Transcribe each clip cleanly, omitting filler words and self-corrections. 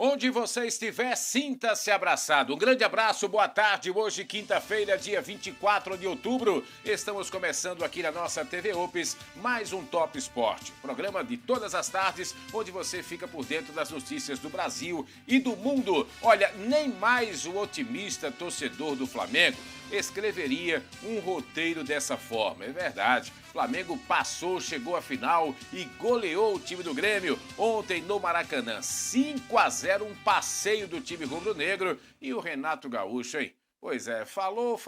Onde você estiver, sinta-se abraçado. Um grande abraço, boa tarde. Hoje, quinta-feira, dia 24 de outubro, estamos começando aqui na nossa TV Ops mais um Top Esporte. Programa de todas as tardes, onde você fica por dentro das notícias do Brasil e do mundo. Olha, nem mais o otimista torcedor do Flamengo escreveria um roteiro dessa forma. É verdade. Flamengo passou, chegou à final e goleou o time do Grêmio ontem no Maracanã. 5-0, um passeio do time rubro-negro. E o Renato Gaúcho, hein? Pois é, falou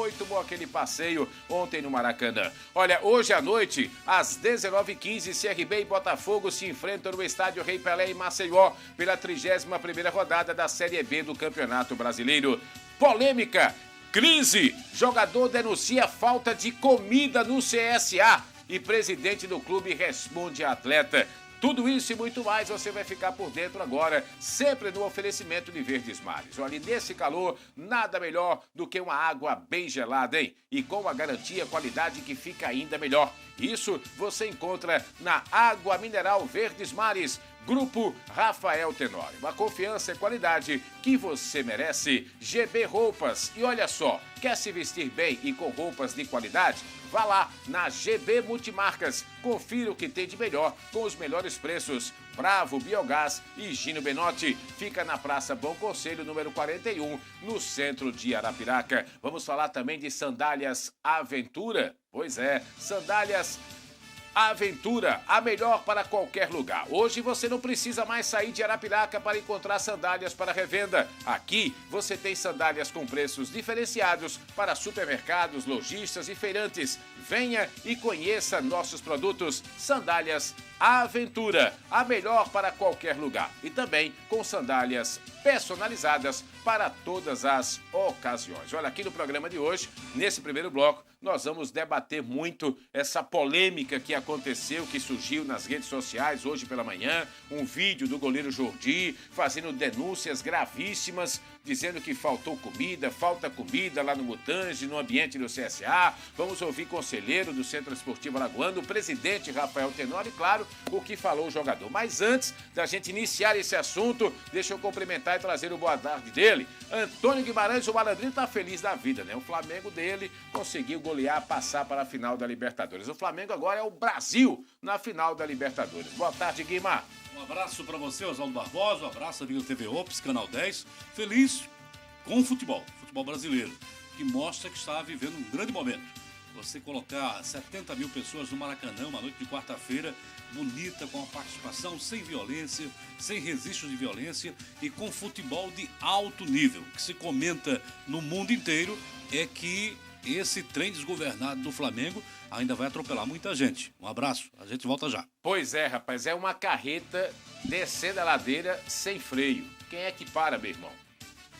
e tomou aquele passeio ontem no Maracanã. Olha, hoje à noite, às 19h15, CRB e Botafogo se enfrentam no estádio Rei Pelé em Maceió pela 31ª rodada da Série B do Campeonato Brasileiro. Polêmica, crise, jogador denuncia falta de comida no CSA e presidente do clube responde a atleta. Tudo isso e muito mais você vai ficar por dentro agora, sempre no oferecimento de Verdes Mares. Olha, nesse calor, nada melhor do que uma água bem gelada, hein? E com a garantia qualidade que fica ainda melhor. Isso você encontra na Água Mineral Verdes Mares, Grupo Rafael Tenório. Uma confiança e qualidade que você merece. GB Roupas. E olha só, quer se vestir bem e com roupas de qualidade? Vá lá na GB Multimarcas. Confira o que tem de melhor com os melhores preços. Bravo Biogás e Gino Benotti. Fica na Praça Bom Conselho, número 41, no centro de Arapiraca. Vamos falar também de sandálias Aventura. Pois é, sandálias Aventura, a melhor para qualquer lugar. Hoje você não precisa mais sair de Arapiraca para encontrar sandálias para revenda. Aqui você tem sandálias com preços diferenciados para supermercados, lojistas e feirantes. Venha e conheça nossos produtos. Sandálias Aventura, a melhor para qualquer lugar. E também com sandálias personalizadas para todas as ocasiões. Olha, aqui no programa de hoje, nesse primeiro bloco, nós vamos debater muito essa polêmica que aconteceu, que surgiu nas redes sociais hoje pela manhã. Um vídeo do goleiro Jordi fazendo denúncias gravíssimas, dizendo que faltou comida, falta comida lá no Mutange, no ambiente do CSA. Vamos ouvir conselheiro do Centro Esportivo Alagoano, o presidente Rafael Tenório, e claro, o que falou o jogador. Mas antes da gente iniciar esse assunto, deixa eu cumprimentar e trazer o boa tarde dele. Antônio Guimarães, o malandrinho, tá feliz da vida, né? O Flamengo dele conseguiu golear, passar para a final da Libertadores. O Flamengo agora é o Brasil na final da Libertadores. Boa tarde, Guimar. Um abraço para você, Oswaldo Barbosa, um abraço amigo do TV Ops, Canal 10. Feliz com o futebol brasileiro, que mostra que está vivendo um grande momento. Você colocar 70 mil pessoas no Maracanã, uma noite de quarta-feira, bonita, com a participação sem violência, sem registro de violência e com futebol de alto nível. O que se comenta no mundo inteiro é que esse trem desgovernado do Flamengo ainda vai atropelar muita gente. Um abraço, a gente volta já. Pois é, rapaz, é uma carreta descendo a ladeira sem freio. Quem é que para, meu irmão?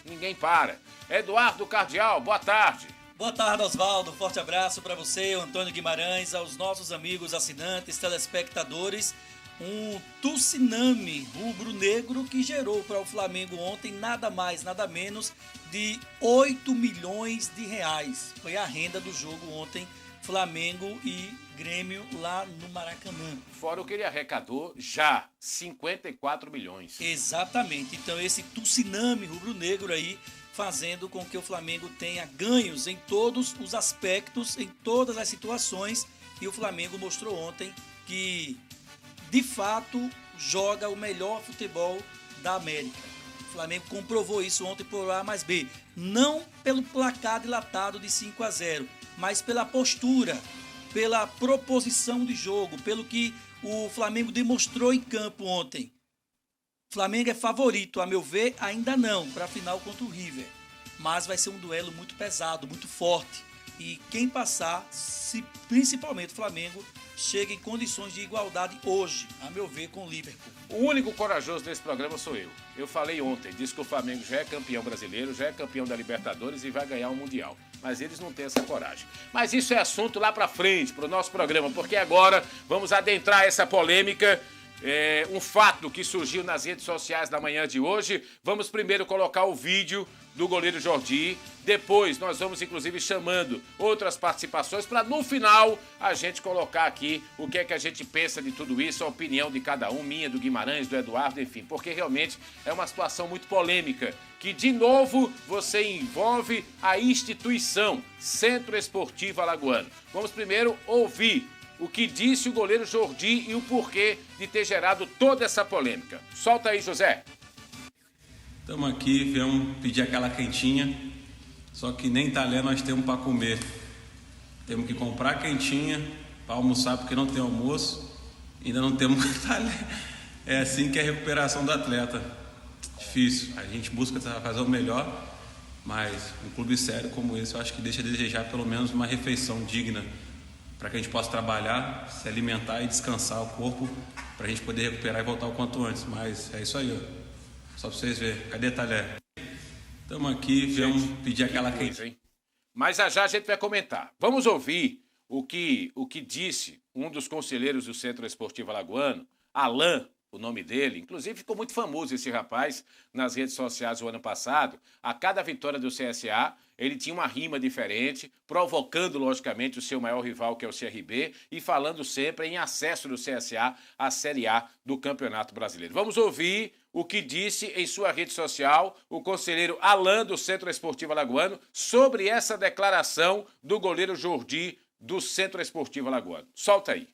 Ninguém para. Eduardo Cardial, boa tarde. Boa tarde, Oswaldo. Forte abraço para você, o Antônio Guimarães, aos nossos amigos assinantes, telespectadores. Um tsunami rubro-negro que gerou para o Flamengo ontem nada mais, nada menos de 8 milhões de reais. Foi a renda do jogo ontem, Flamengo e Grêmio lá no Maracanã. Fora o que ele arrecadou já, 54 milhões. Exatamente. Então esse tsunami rubro-negro aí fazendo com que o Flamengo tenha ganhos em todos os aspectos, em todas as situações. E o Flamengo mostrou ontem que, de fato, joga o melhor futebol da América. O Flamengo comprovou isso ontem por A mais B. Não pelo placar dilatado de 5-0, mas pela postura, pela proposição de jogo, pelo que o Flamengo demonstrou em campo ontem. O Flamengo é favorito, a meu ver, ainda não, para a final contra o River. Mas vai ser um duelo muito pesado, muito forte. E quem passar, se principalmente o Flamengo, chega em condições de igualdade hoje, a meu ver, com o Liverpool. O único corajoso desse programa sou eu. Eu falei ontem, disse que o Flamengo já é campeão brasileiro, já é campeão da Libertadores e vai ganhar o Mundial. Mas eles não têm essa coragem. Mas isso é assunto lá pra frente, pro nosso programa, porque agora vamos adentrar essa polêmica. um fato que surgiu nas redes sociais da manhã de hoje. Vamos primeiro colocar o vídeo do goleiro Jordi. Depois nós vamos, inclusive, chamando outras participações para, no final, a gente colocar aqui o que é que a gente pensa de tudo isso, a opinião de cada um, minha, do Guimarães, do Eduardo, enfim. Porque realmente é uma situação muito polêmica, que, de novo, você envolve a instituição Centro Esportivo Alagoano. Vamos primeiro ouvir o que disse o goleiro Jordi e o porquê de ter gerado toda essa polêmica. Solta aí, José. Estamos aqui, viemos pedir aquela quentinha, só que nem talher nós temos para comer. Temos que comprar quentinha para almoçar, porque não tem almoço, ainda não temos talher. É assim que é a recuperação do atleta. Difícil, a gente busca fazer o melhor, mas um clube sério como esse eu acho que deixa a desejar pelo menos uma refeição digna, para que a gente possa trabalhar, se alimentar e descansar o corpo, para a gente poder recuperar e voltar o quanto antes. Mas é isso aí, ó. Só para vocês verem. Cadê talher? Estamos aqui, viemos pedir aquela quentinha. Mas já a gente vai comentar. Vamos ouvir o que disse um dos conselheiros do Centro Esportivo Alagoano, Alain, o nome dele. Inclusive ficou muito famoso esse rapaz nas redes sociais o ano passado. A cada vitória do CSA, ele tinha uma rima diferente, provocando, logicamente, o seu maior rival, que é o CRB, e falando sempre em acesso do CSA à Série A do Campeonato Brasileiro. Vamos ouvir o que disse em sua rede social o conselheiro Alain do Centro Esportivo Alagoano sobre essa declaração do goleiro Jordi do Centro Esportivo Alagoano. Solta aí.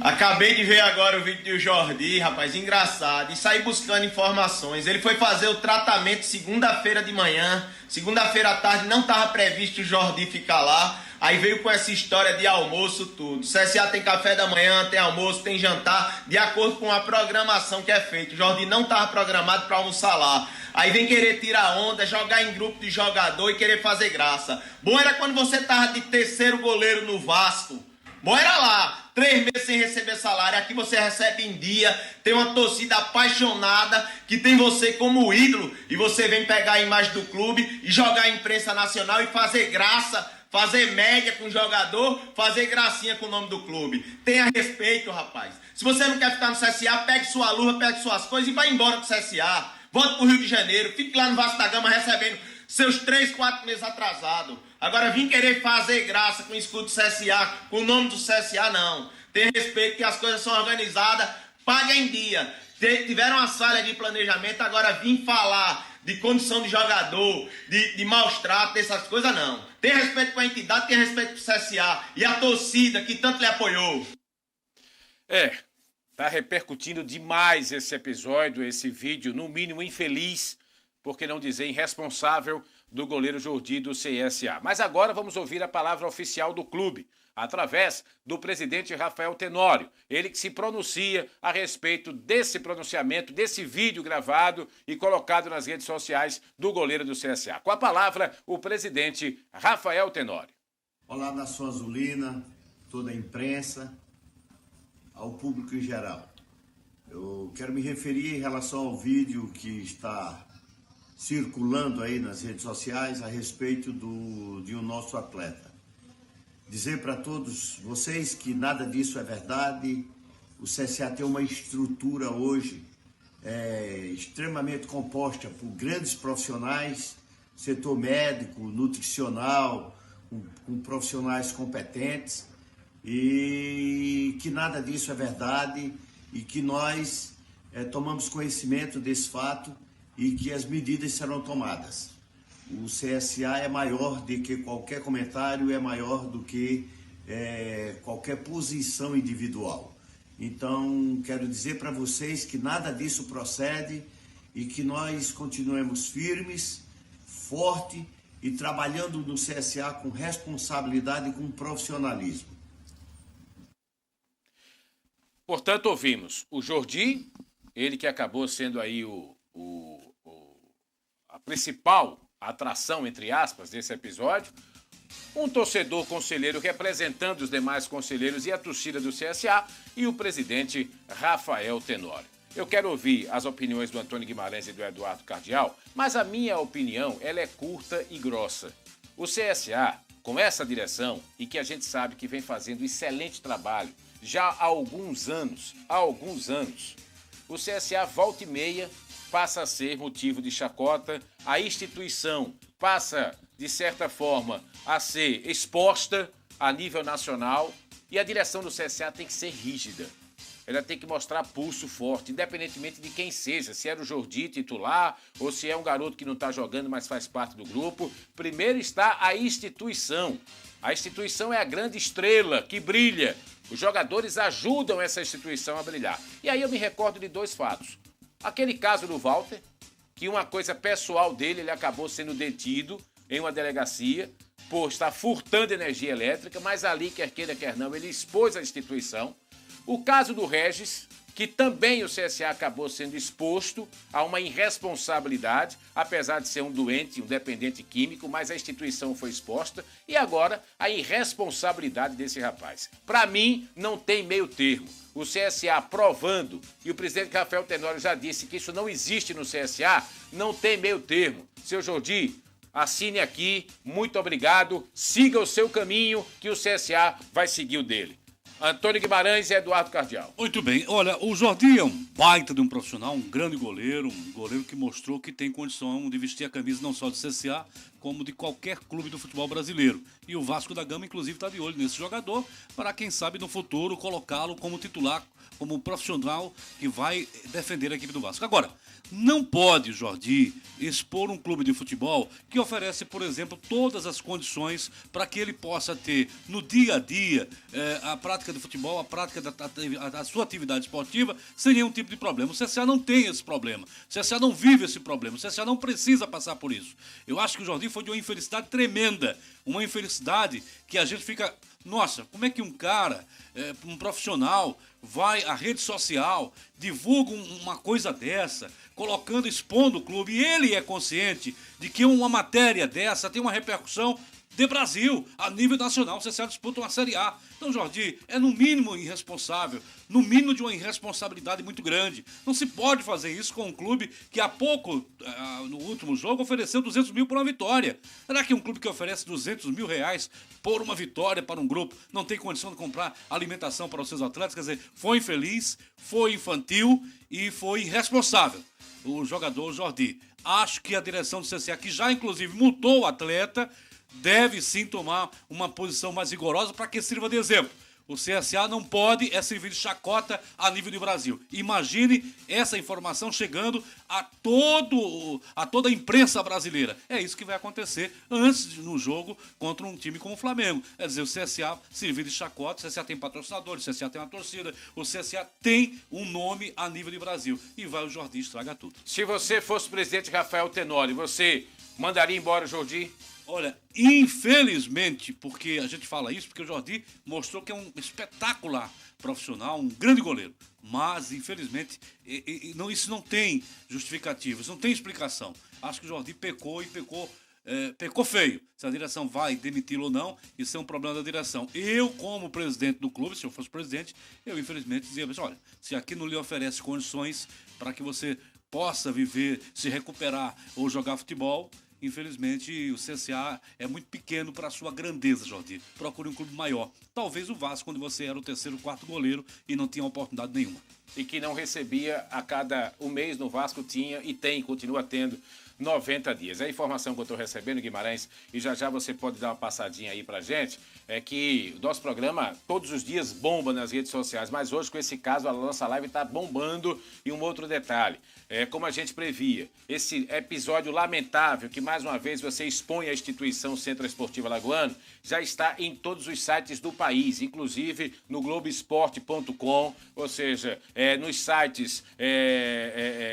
Acabei de ver agora o vídeo do Jordi, rapaz, engraçado, e saí buscando informações. Ele foi fazer o tratamento segunda-feira de manhã, segunda-feira à tarde não estava previsto o Jordi ficar lá, aí veio com essa história de almoço, tudo. O CSA tem café da manhã, tem almoço, tem jantar, de acordo com a programação que é feita. O Jordi não estava programado para almoçar lá. Aí vem querer tirar onda, jogar em grupo de jogador e querer fazer graça. Bom era quando você estava de terceiro goleiro no Vasco. Bom era lá, 3 meses sem receber salário, aqui você recebe em dia, tem uma torcida apaixonada que tem você como ídolo e você vem pegar a imagem do clube e jogar a imprensa nacional e fazer graça, fazer média com o jogador, fazer gracinha com o nome do clube. Tenha respeito, rapaz. Se você não quer ficar no CSA, pegue sua luva, pegue suas coisas e vai embora do CSA. Volte pro Rio de Janeiro, fique lá no Vasco da Gama recebendo seus 3, 4 meses atrasados. Agora vim querer fazer graça com o escudo do CSA, com o nome do CSA, não. Tem respeito que as coisas são organizadas, paga em dia. Tiveram as falhas de planejamento, agora vim falar de condição de jogador, de maus tratos, essas coisas, não. Tem respeito com a entidade, tem respeito com o CSA e a torcida que tanto lhe apoiou. Tá repercutindo demais esse episódio, esse vídeo, no mínimo infeliz, por que não dizer irresponsável, do goleiro Jordi do CSA. Mas agora vamos ouvir a palavra oficial do clube, através do presidente Rafael Tenório. Ele que se pronuncia a respeito desse pronunciamento, desse vídeo gravado e colocado nas redes sociais do goleiro do CSA. Com a palavra, o presidente Rafael Tenório. Olá, nação azulina, toda a imprensa, ao público em geral. Eu quero me referir em relação ao vídeo que está circulando aí nas redes sociais a respeito de um nosso atleta. Dizer para todos vocês que nada disso é verdade. O CSA tem uma estrutura hoje extremamente composta por grandes profissionais, setor médico, nutricional, com profissionais competentes, e que nada disso é verdade e que nós tomamos conhecimento desse fato e que as medidas serão tomadas. O CSA é maior do que qualquer comentário, é maior do que qualquer posição individual. Então, quero dizer para vocês que nada disso procede e que nós continuemos firmes, forte e trabalhando no CSA com responsabilidade e com profissionalismo. Portanto, ouvimos o Jordi, ele que acabou sendo aí a principal atração, entre aspas, desse episódio, um torcedor conselheiro representando os demais conselheiros e a torcida do CSA e o presidente Rafael Tenório. Eu quero ouvir as opiniões do Antônio Guimarães e do Eduardo Cardial, mas a minha opinião ela é curta e grossa. O CSA, com essa direção, e que a gente sabe que vem fazendo excelente trabalho já há alguns anos, o CSA volta e meia passa a ser motivo de chacota, a instituição passa, de certa forma, a ser exposta a nível nacional e a direção do CSA tem que ser rígida. Ela tem que mostrar pulso forte, independentemente de quem seja, se era o Jordi titular ou se é um garoto que não está jogando, mas faz parte do grupo. Primeiro está a instituição. A instituição é a grande estrela que brilha. Os jogadores ajudam essa instituição a brilhar. E aí eu me recordo de 2 fatos. Aquele caso do Walter, que uma coisa pessoal dele, ele acabou sendo detido em uma delegacia por estar furtando energia elétrica, mas ali, quer queira, quer não, ele expôs a instituição. O caso do Regis, que também o CSA acabou sendo exposto a uma irresponsabilidade, apesar de ser um doente, um dependente químico, mas a instituição foi exposta. E agora, a irresponsabilidade desse rapaz. Para mim, não tem meio termo. O CSA provando, e o presidente Rafael Tenório já disse que isso não existe no CSA, não tem meio termo. Seu Jordi, assine aqui, muito obrigado, siga o seu caminho, que o CSA vai seguir o dele. Antônio Guimarães e Eduardo Cardial. Muito bem. Olha, o Jordi é um baita de um profissional, um grande goleiro, um goleiro que mostrou que tem condição de vestir a camisa não só do CSA, como de qualquer clube do futebol brasileiro. E o Vasco da Gama, inclusive, está de olho nesse jogador para, quem sabe, no futuro, colocá-lo como titular, como profissional que vai defender a equipe do Vasco. Agora, não pode o Jordi expor um clube de futebol que oferece, por exemplo, todas as condições para que ele possa ter, no dia a dia, a prática de futebol, a prática da sua atividade esportiva, sem nenhum tipo de problema. O CSA não tem esse problema. O CSA não vive esse problema. O CSA não precisa passar por isso. Eu acho que o Jordi foi de uma infelicidade tremenda. Uma infelicidade que a gente fica... Nossa, como é que um cara, um profissional, vai à rede social, divulga uma coisa dessa, colocando, expondo o clube, e ele é consciente de que uma matéria dessa tem uma repercussão de Brasil, a nível nacional. O CSA disputa uma Série A. Então, Jordi, é no mínimo irresponsável, no mínimo de uma irresponsabilidade muito grande. Não se pode fazer isso com um clube que há pouco, no último jogo, ofereceu 200 mil por uma vitória. Será que um clube que oferece 200 mil reais por uma vitória para um grupo não tem condição de comprar alimentação para os seus atletas? Quer dizer, foi infeliz, foi infantil e foi irresponsável o jogador Jordi. Acho que a direção do CSA, que já inclusive multou o atleta, deve sim tomar uma posição mais rigorosa para que sirva de exemplo. O CSA não pode servir de chacota a nível de Brasil. Imagine essa informação chegando a toda a imprensa brasileira. É isso que vai acontecer no jogo contra um time como o Flamengo. Quer dizer, o CSA servir de chacota, o CSA tem patrocinadores, o CSA tem uma torcida, o CSA tem um nome a nível de Brasil. E vai o Jordi estraga tudo. Se você fosse o presidente Rafael Tenório, você mandaria embora o Jordi? Olha, infelizmente, porque a gente fala isso, porque o Jordi mostrou que é um espetacular profissional, um grande goleiro. Mas, infelizmente, isso não tem justificativa, isso não tem explicação. Acho que o Jordi pecou feio. Se a direção vai demiti-lo ou não, isso é um problema da direção. Eu, como presidente do clube, se eu fosse presidente, eu, infelizmente, dizia, olha, se aqui não lhe oferece condições para que você possa viver, se recuperar ou jogar futebol... Infelizmente, o CSA é muito pequeno para a sua grandeza, Jordi. Procure um clube maior. Talvez o Vasco, quando você era o 3º, 4º goleiro e não tinha oportunidade nenhuma. E que não recebia a cada um mês no Vasco, tinha e tem, continua tendo 90 dias. A informação que eu estou recebendo, Guimarães, e já você pode dar uma passadinha aí pra gente, é que o nosso programa todos os dias bomba nas redes sociais, mas hoje com esse caso a nossa live está bombando. E um outro detalhe, como a gente previa, esse episódio lamentável que mais uma vez você expõe a instituição Centro Esportivo Alagoano, já está em todos os sites do país, inclusive no Globoesporte.com, ou seja, nos sites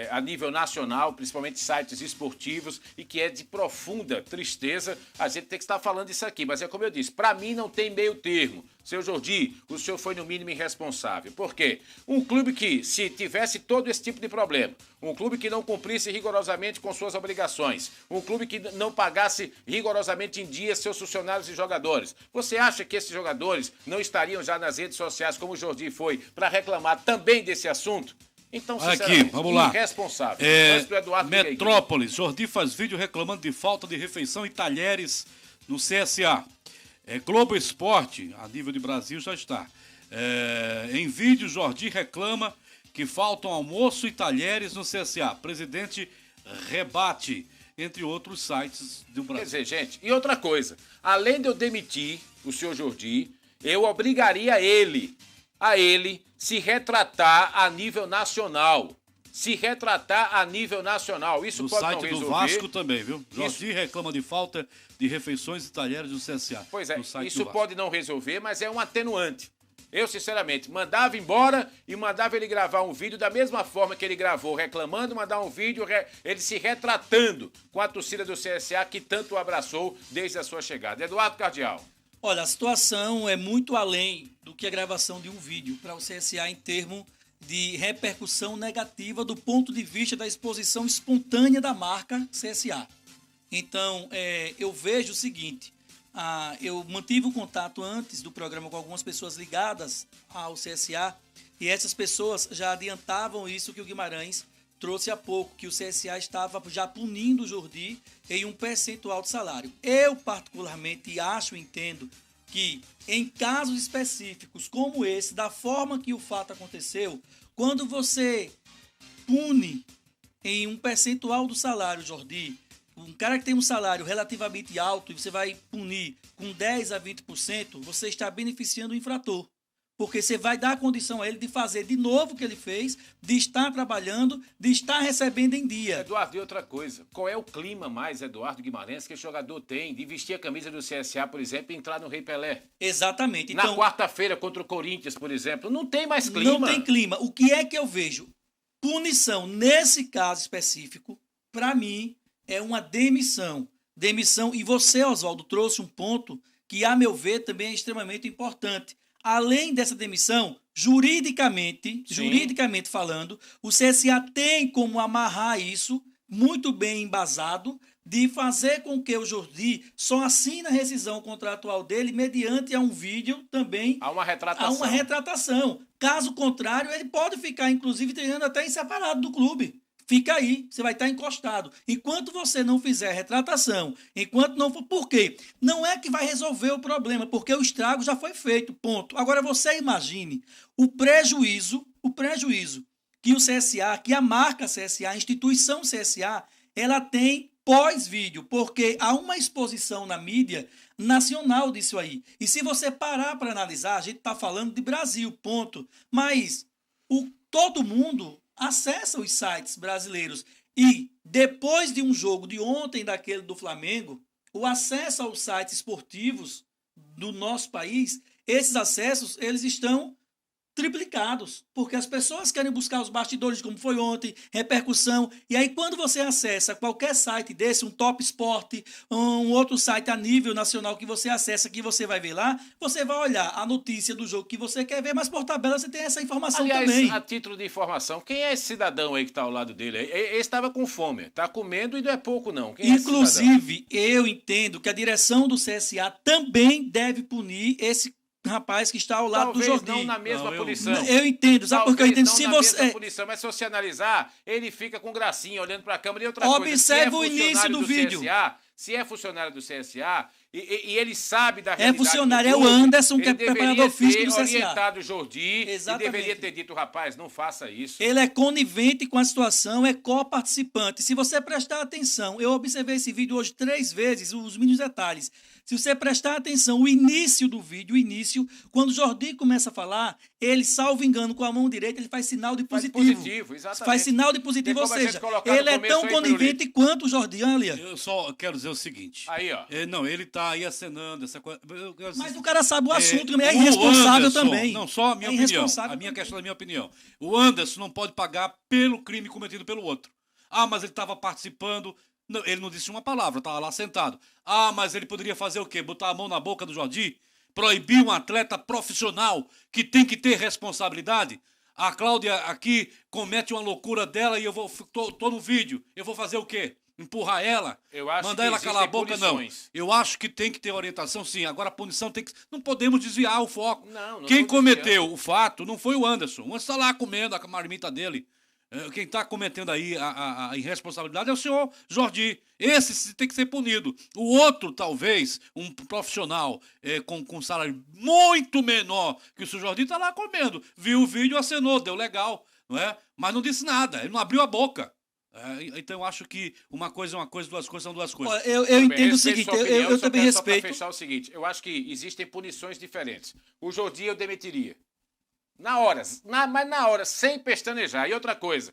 a nível nacional, principalmente sites esportivos, e que é de profunda tristeza a gente ter que estar falando isso aqui. Mas é como eu disse, para mim não tem meio termo. Seu Jordi, o senhor foi no mínimo irresponsável. Por quê? Um clube que, se tivesse todo esse tipo de problema, um clube que não cumprisse rigorosamente com suas obrigações, um clube que não pagasse rigorosamente em dia seus funcionários e jogadores, você acha que esses jogadores não estariam já nas redes sociais, como o Jordi foi, para reclamar também desse assunto? Então, aqui, vamos lá. Irresponsável. Metrópolis, Jordi faz vídeo reclamando de falta de refeição e talheres no CSA. Globo Esporte, a nível de Brasil, já está. Em vídeo, Jordi reclama que faltam almoço e talheres no CSA. Presidente rebate, entre outros sites do Brasil. Quer dizer, gente, e outra coisa, além de eu demitir o senhor Jordi, eu obrigaria a ele se retratar a nível nacional. Isso no pode site não resolver. do Vasco também, viu? Jordi reclama de falta de refeições e talheres no CSA. Pois é, no site isso do Vasco. pode não resolver, mas é um atenuante. Eu, sinceramente, mandava embora e mandava ele gravar um vídeo da mesma forma que ele gravou, reclamando, mandar um vídeo, ele se retratando com a torcida do CSA que tanto o abraçou desde a sua chegada. Eduardo Cardial. Olha, a situação é muito além do que a gravação de um vídeo para o CSA em termos de repercussão negativa do ponto de vista da exposição espontânea da marca CSA. Então, eu vejo o seguinte, eu mantive o contato antes do programa com algumas pessoas ligadas ao CSA e essas pessoas já adiantavam isso que o Guimarães trouxe há pouco, que o CSA estava já punindo o Jordi em um percentual de salário. Eu, particularmente, acho e entendo que em casos específicos como esse, da forma que o fato aconteceu, quando você pune em um percentual do salário, Jordi, um cara que tem um salário relativamente alto e você vai punir com 10% a 20%, você está beneficiando o infrator. Porque você vai dar a condição a ele de fazer de novo o que ele fez, de estar trabalhando, de estar recebendo em dia. Eduardo, e outra coisa, qual é o clima mais, Eduardo Guimarães, que o jogador tem de vestir a camisa do CSA, por exemplo, e entrar no Rei Pelé? Exatamente. Na quarta-feira contra o Corinthians, por exemplo, não tem mais clima. Não tem clima. O que é que eu vejo? Punição, nesse caso específico, para mim, é uma demissão. Demissão, e você, Oswaldo, trouxe um ponto que, a meu ver, também é extremamente importante. Além dessa demissão, juridicamente falando, o CSA tem como amarrar isso, muito bem embasado, de fazer com que o Jordi só assine a rescisão contratual dele mediante a um vídeo também. Há uma retratação. Caso contrário, ele pode ficar, inclusive, treinando até em separado do clube. Fica aí, você vai estar encostado. Enquanto você não fizer retratação, enquanto não for... Por quê? Não é que vai resolver o problema, porque o estrago já foi feito, ponto. Agora você imagine o prejuízo que o CSA, que a marca CSA, a instituição CSA, ela tem pós-vídeo, porque há uma exposição na mídia nacional disso aí. E se você parar para analisar, a gente está falando de Brasil, ponto. Mas todo mundo acessa os sites brasileiros e depois de um jogo de ontem, daquele do Flamengo, o acesso aos sites esportivos do nosso país, esses acessos, eles estão triplicados, porque as pessoas querem buscar os bastidores, como foi ontem, repercussão, e aí quando você acessa qualquer site desse, um Top Sport, um outro site a nível nacional que você acessa, que você vai ver lá, você vai olhar a notícia do jogo que você quer ver, mas por tabela você tem essa informação. Aliás, também. A título de informação, quem é esse cidadão aí que está ao lado dele? Ele estava com fome, está comendo e não é pouco não. Quem Inclusive, eu entendo que a direção do CSA também deve punir esse rapaz que está ao lado do Jordi. Não na mesma punição. Eu entendo, sabe por que eu entendo? Se você punição, mas se você analisar, ele fica com gracinha olhando para a câmera e outra coisa. Observe o início do vídeo. Se é funcionário do CSA e ele sabe da realidade. É funcionário, é o Anderson, que é preparador físico do CSA. Ele deveria ter orientado o Jordi e deveria ter dito, rapaz, não faça isso. Ele é conivente com a situação, é co-participante. Se você prestar atenção, eu observei esse vídeo hoje 3 vezes, os mínimos detalhes. Se você prestar atenção, o início do vídeo, quando o Jordi começa a falar, ele, salvo engano, com a mão direita, ele faz sinal de positivo. Exatamente. Faz sinal de positivo, ou seja, ele é tão conivente quanto o Jordi, Alia. Eu só quero dizer o seguinte. Aí, ó. Ele tá aí acenando essa coisa. Mas o cara sabe o assunto, é irresponsável Anderson, também. Não, só a minha opinião. A minha questão da minha opinião. O Anderson não pode pagar pelo crime cometido pelo outro. Mas ele estava participando. Não, ele não disse uma palavra, estava lá sentado. Mas ele poderia fazer o quê? Botar a mão na boca do Jordi? Proibir um atleta profissional que tem que ter responsabilidade? A Cláudia aqui comete uma loucura dela e tô no vídeo. Eu vou fazer o quê? Empurrar ela? Mandar ela calar a boca? Punições. Não. Eu acho que tem que ter orientação, sim. Agora a punição tem que... Não podemos desviar o foco. Quem cometeu o fato não foi o Anderson. O Anderson está lá comendo a marmita dele. Quem está cometendo aí a irresponsabilidade é o senhor Jordi. Esse tem que ser punido. O outro, talvez, um profissional com salário muito menor que o senhor Jordi, está lá comendo. Viu o vídeo, acenou, deu legal, não é? Mas não disse nada, ele não abriu a boca. Então eu acho que uma coisa é uma coisa, duas coisas são duas coisas. Olha, eu entendo o seguinte, eu também respeito. Só para fechar o seguinte, eu acho que existem punições diferentes. O Jordi eu demitiria. Na hora, sem pestanejar. E outra coisa,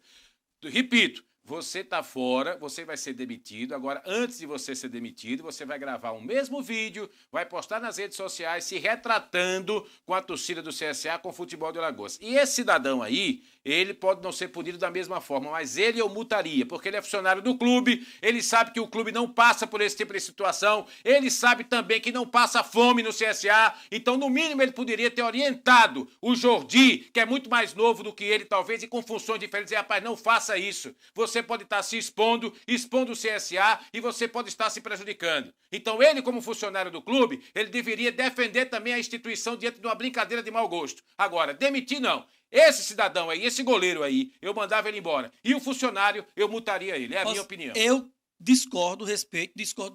repito, você está fora, você vai ser demitido. Agora, antes de você ser demitido, você vai gravar o mesmo vídeo, vai postar nas redes sociais se retratando com a torcida do CSA com o futebol de Alagoas. E esse cidadão aí, ele pode não ser punido da mesma forma, mas ele eu multaria, porque ele é funcionário do clube, ele sabe que o clube não passa por esse tipo de situação, ele sabe também que não passa fome no CSA, então no mínimo ele poderia ter orientado o Jordi, que é muito mais novo do que ele talvez, e com funções diferentes, dizer, rapaz, não faça isso. Você pode estar se expondo o CSA e você pode estar se prejudicando. Então ele, como funcionário do clube, ele deveria defender também a instituição diante de uma brincadeira de mau gosto. Agora, demitir não. Esse cidadão aí, esse goleiro aí, eu mandava ele embora. E o funcionário, eu multaria ele. É a minha opinião. Eu discordo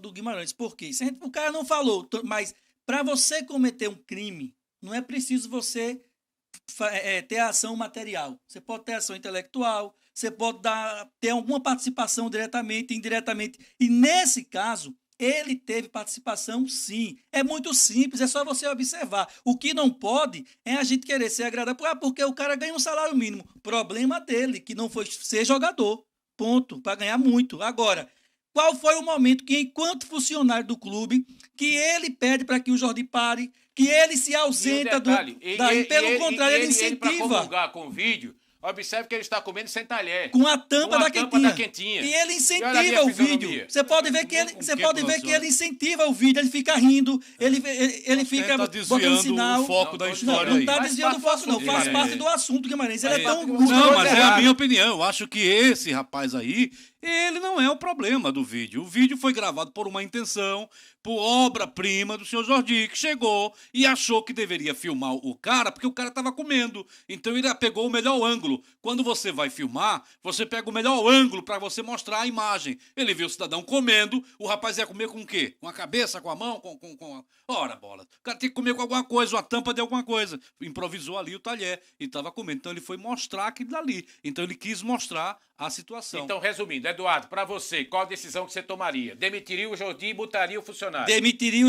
do Guimarães. Por quê? O cara não falou, mas para você cometer um crime, não é preciso você ter ação material. Você pode ter ação intelectual, você pode ter alguma participação diretamente, indiretamente. E nesse caso, ele teve participação, sim. É muito simples, é só você observar. O que não pode é a gente querer ser agradável, porque o cara ganha um salário mínimo. Problema dele, que não foi ser jogador. Ponto. Para ganhar muito. Agora, qual foi o momento que, enquanto funcionário do clube, que ele pede para que o Jordi pare, que ele se ausenta pelo contrário, ele incentiva. Ele para comungar com o vídeo, observe que ele está comendo sem talher. Com a tampa da quentinha. E ele incentiva o vídeo. Você pode ver que ele incentiva o vídeo, ele fica rindo, ele fica botando sinal. O foco da história não está desviando o foco, não. Faz parte do assunto, Guimarães. Ele é tão... Não, mas é a minha opinião. Eu acho que esse rapaz aí, ele não é o problema do vídeo. O vídeo foi gravado por uma intenção, por obra-prima do senhor Jordi, que chegou e achou que deveria filmar o cara, porque o cara estava comendo. Então ele pegou o melhor ângulo. Quando você vai filmar, você pega o melhor ângulo para você mostrar a imagem. Ele viu o cidadão comendo, o rapaz ia comer com o quê? Com a cabeça, com a mão, com... Ora, bola. O cara tem que comer com alguma coisa, uma tampa de alguma coisa. Improvisou ali o talher e estava comendo. Então ele foi mostrar aquilo dali. Então ele quis mostrar a situação. Então, resumindo, Eduardo, para você, qual a decisão que você tomaria? Demitiria o Jordi e botaria o funcionário? Demitiria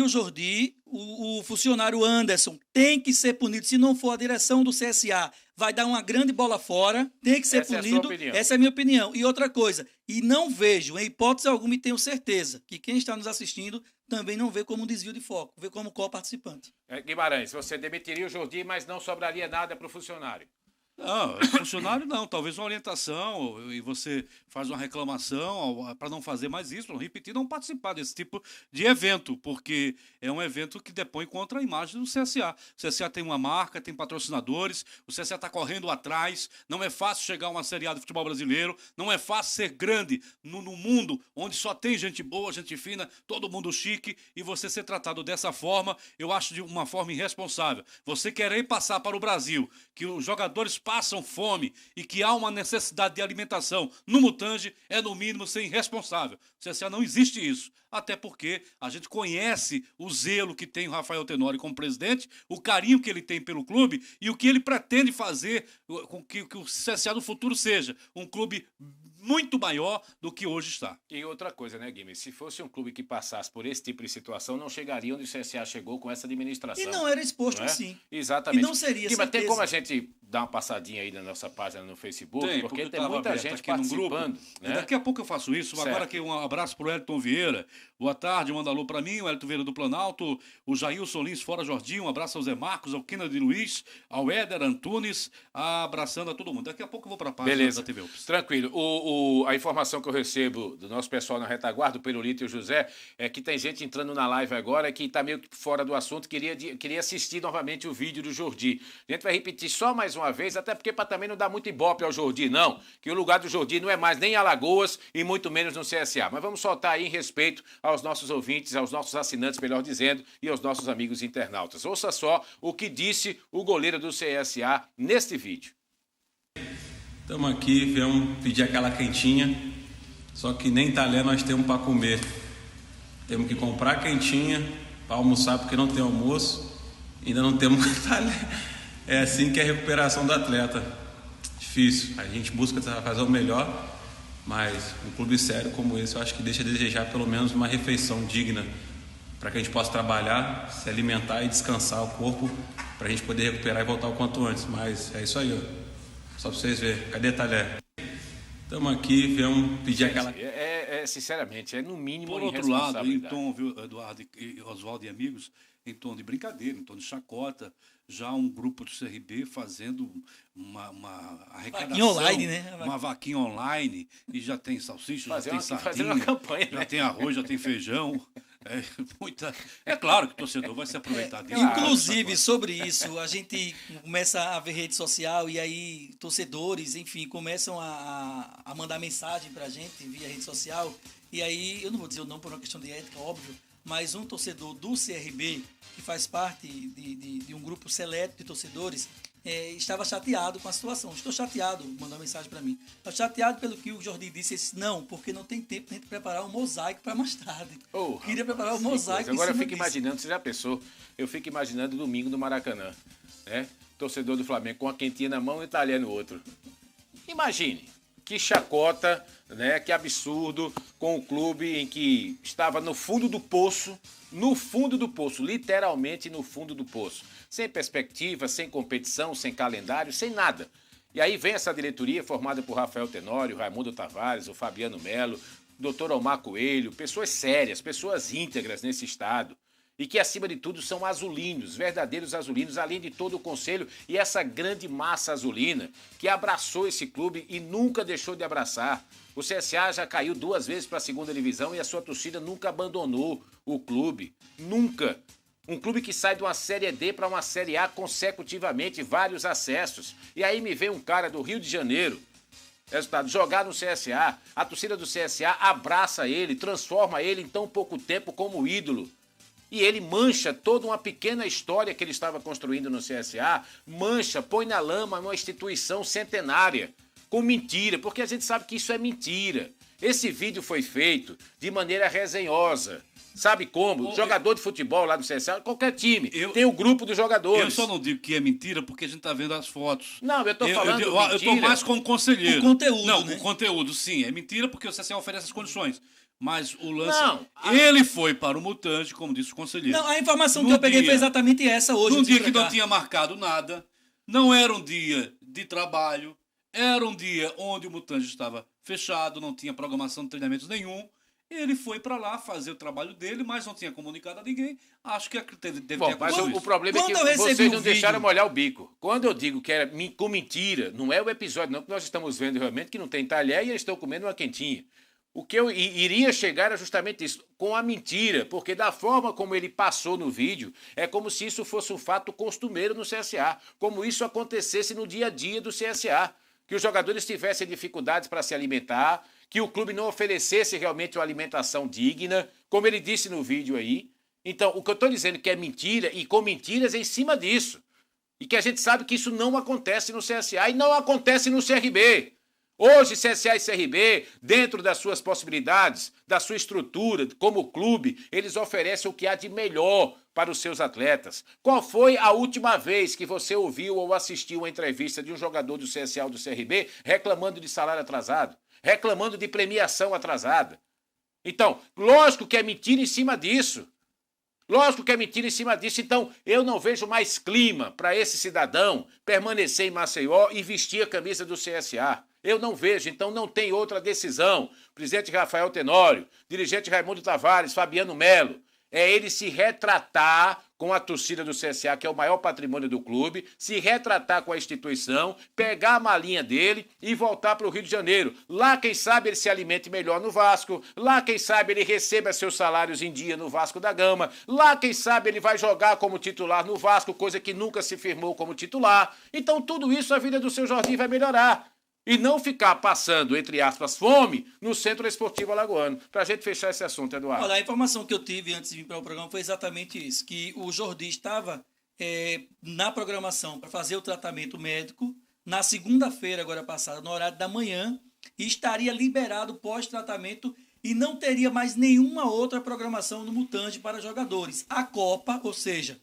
o Jordi, o funcionário Anderson tem que ser punido. Se não for a direção do CSA, vai dar uma grande bola fora, tem que ser punido. Essa é a minha opinião. E outra coisa, e não vejo, em hipótese alguma, e tenho certeza, que quem está nos assistindo também não vê como um desvio de foco, vê como co-participante. Guimarães, você demitiria o Jordi, mas não sobraria nada para o funcionário? Não, funcionário não, talvez uma orientação e você faz uma reclamação para não fazer mais isso, não repetir, não participar desse tipo de evento, porque é um evento que depõe contra a imagem do CSA. O CSA tem uma marca, tem patrocinadores, o CSA está correndo atrás, não é fácil chegar a uma Série A do futebol brasileiro, não é fácil ser grande no mundo onde só tem gente boa, gente fina, todo mundo chique, e você ser tratado dessa forma, eu acho de uma forma irresponsável. Você querer passar para o Brasil que os jogadores passam fome e que há uma necessidade de alimentação no Mutange é, no mínimo, ser irresponsável. O CSA não existe isso. Até porque a gente conhece o zelo que tem o Rafael Tenório como presidente, o carinho que ele tem pelo clube e o que ele pretende fazer com que o CSA no futuro seja um clube muito maior do que hoje está. E outra coisa, né, Guilherme? Se fosse um clube que passasse por esse tipo de situação, não chegaria onde o CSA chegou com essa administração. E não era exposto não é? assim. Exatamente. E não seria, Mas tem como a gente dar uma passadinha aí na nossa página no Facebook? Porque tem muita gente aqui participando. No grupo, né? Daqui a pouco eu faço isso. Certo. Agora aqui um abraço para o Elton Vieira. Boa tarde, manda alô para mim, o Elton Vieira do Planalto, o Jailson Lins fora Jordi, um abraço ao Zé Marcos, ao Kennedy Luiz, ao Éder Antunes, abraçando a todo mundo. Daqui a pouco eu vou para a página da TV Ops. Tranquilo. A informação que eu recebo do nosso pessoal na retaguarda, o Pelolito e o José, é que tem gente entrando na live agora que está meio que fora do assunto, queria assistir novamente o vídeo do Jordi. A gente vai repetir só mais uma vez, até porque para também não dar muito ibope ao Jordi, não, que o lugar do Jordi não é mais nem em Alagoas e muito menos no CSA. Mas vamos soltar aí em respeito aos nossos ouvintes, aos nossos assinantes, melhor dizendo, e aos nossos amigos internautas. Ouça só o que disse o goleiro do CSA neste vídeo. Estamos aqui, viemos pedir aquela quentinha, só que nem talher nós temos para comer. Temos que comprar quentinha para almoçar, porque não tem almoço, ainda não temos talher. É assim que é a recuperação do atleta. Difícil, a gente busca fazer o melhor, mas um clube sério como esse eu acho que deixa a desejar pelo menos uma refeição digna para que a gente possa trabalhar, se alimentar e descansar o corpo para a gente poder recuperar e voltar o quanto antes. Mas é isso aí, ó. Só para vocês verem. Cadê talher? Estamos aqui, viemos pedir aquela... Sinceramente, é no mínimo Por outro lado, em tom, viu, Eduardo e Oswaldo e amigos, em tom de brincadeira, em tom de chacota, já um grupo do CRB fazendo uma arrecadação. Vaquinha online, né? Uma vaquinha online, e já tem salsicha, já tem sardinha, fazendo uma campanha, já né? tem arroz, já tem feijão. É claro que o torcedor vai se aproveitar disso. Inclusive, sobre isso, a gente começa a ver rede social e aí torcedores, enfim, começam a mandar mensagem pra gente via rede social. E aí, eu não vou dizer o nome por uma questão de ética, óbvio, mas um torcedor do CRB, que faz parte de um grupo seleto de torcedores, estava chateado com a situação. Estou chateado, mandou uma mensagem para mim. Estou chateado pelo que o Jordi disse. Ele disse, não, porque não tem tempo de a gente preparar um mosaico para mais tarde. Queria preparar um mosaico. Agora eu fico imaginando, você já pensou? Eu fico imaginando domingo no Maracanã, né? Torcedor do Flamengo com a quentinha na mão e talher no outro. Imagine. Que chacota, né? Que absurdo com o clube em que estava no fundo do poço, literalmente no fundo do poço. Sem perspectiva, sem competição, sem calendário, sem nada. E aí vem essa diretoria formada por Rafael Tenório, Raimundo Tavares, o Fabiano Melo, Dr. Omar Coelho, pessoas sérias, pessoas íntegras nesse estado. E que, acima de tudo, são azulinos, verdadeiros azulinos, além de todo o conselho e essa grande massa azulina que abraçou esse clube e nunca deixou de abraçar. O CSA já caiu 2 vezes para a segunda divisão e a sua torcida nunca abandonou o clube. Nunca. Um clube que sai de uma Série D para uma Série A consecutivamente, vários acessos. E aí me vem um cara do Rio de Janeiro, resultado, jogar no CSA, a torcida do CSA abraça ele, transforma ele em tão pouco tempo como ídolo. E ele mancha toda uma pequena história que ele estava construindo no CSA, mancha, põe na lama uma instituição centenária, com mentira, porque a gente sabe que isso é mentira. Esse vídeo foi feito de maneira resenhosa. Sabe como? Jogador de futebol lá do CSA, qualquer time, tem o grupo dos jogadores. Eu só não digo que é mentira porque a gente tá vendo as fotos. Não, eu tô falando eu tô mais como conselheiro. O conteúdo, não, né? O conteúdo, sim. É mentira porque o CSA oferece as condições. Mas o lance... Não, ele foi para o Mutange, como disse o conselheiro. Não, a informação que eu peguei foi exatamente essa hoje. Num dia que não tinha marcado nada, não era um dia de trabalho, era um dia onde o Mutange estava fechado, não tinha programação de treinamentos nenhum. Ele foi para lá fazer o trabalho dele, mas não tinha comunicado a ninguém. Acho que deve ter acontecido. Mas o problema é que vocês não deixaram molhar o bico. Quando eu digo que era com mentira, não é o episódio, não, que nós estamos vendo realmente que não tem talher e eles estão comendo uma quentinha. O que eu iria chegar era justamente isso, com a mentira, porque da forma como ele passou no vídeo, é como se isso fosse um fato costumeiro no CSA, como isso acontecesse no dia a dia do CSA, que os jogadores tivessem dificuldades para se alimentar, que o clube não oferecesse realmente uma alimentação digna, como ele disse no vídeo aí. Então, o que eu estou dizendo que é mentira, e com mentiras em cima disso, e que a gente sabe que isso não acontece no CSA e não acontece no CRB. Hoje, CSA e CRB, dentro das suas possibilidades, da sua estrutura, como clube, eles oferecem o que há de melhor para os seus atletas. Qual foi a última vez que você ouviu ou assistiu uma entrevista de um jogador do CSA ou do CRB reclamando de salário atrasado, reclamando de premiação atrasada? Então, lógico que é mentira em cima disso. Lógico que é mentira em cima disso. Então, eu não vejo mais clima para esse cidadão permanecer em Maceió e vestir a camisa do CSA. Eu não vejo, então não tem outra decisão. Presidente Rafael Tenório, dirigente Raimundo Tavares, Fabiano Melo, é ele se retratar com a torcida do CSA, que é o maior patrimônio do clube, se retratar com a instituição, pegar a malinha dele e voltar para o Rio de Janeiro. Lá, quem sabe, ele se alimente melhor no Vasco. Lá, quem sabe, ele receba seus salários em dia no Vasco da Gama. Lá, quem sabe, ele vai jogar como titular no Vasco, coisa que nunca se firmou como titular. Então, tudo isso, a vida do seu Jordi vai melhorar. E não ficar passando, entre aspas, fome no Centro Esportivo Alagoano. Para a gente fechar esse assunto, Eduardo. Olha, a informação que eu tive antes de vir para o programa foi exatamente isso, que o Jordi estava na programação para fazer o tratamento médico, na segunda-feira, agora passada, no horário da manhã, e estaria liberado pós-tratamento e não teria mais nenhuma outra programação no Mutange para jogadores. A Copa, ou seja,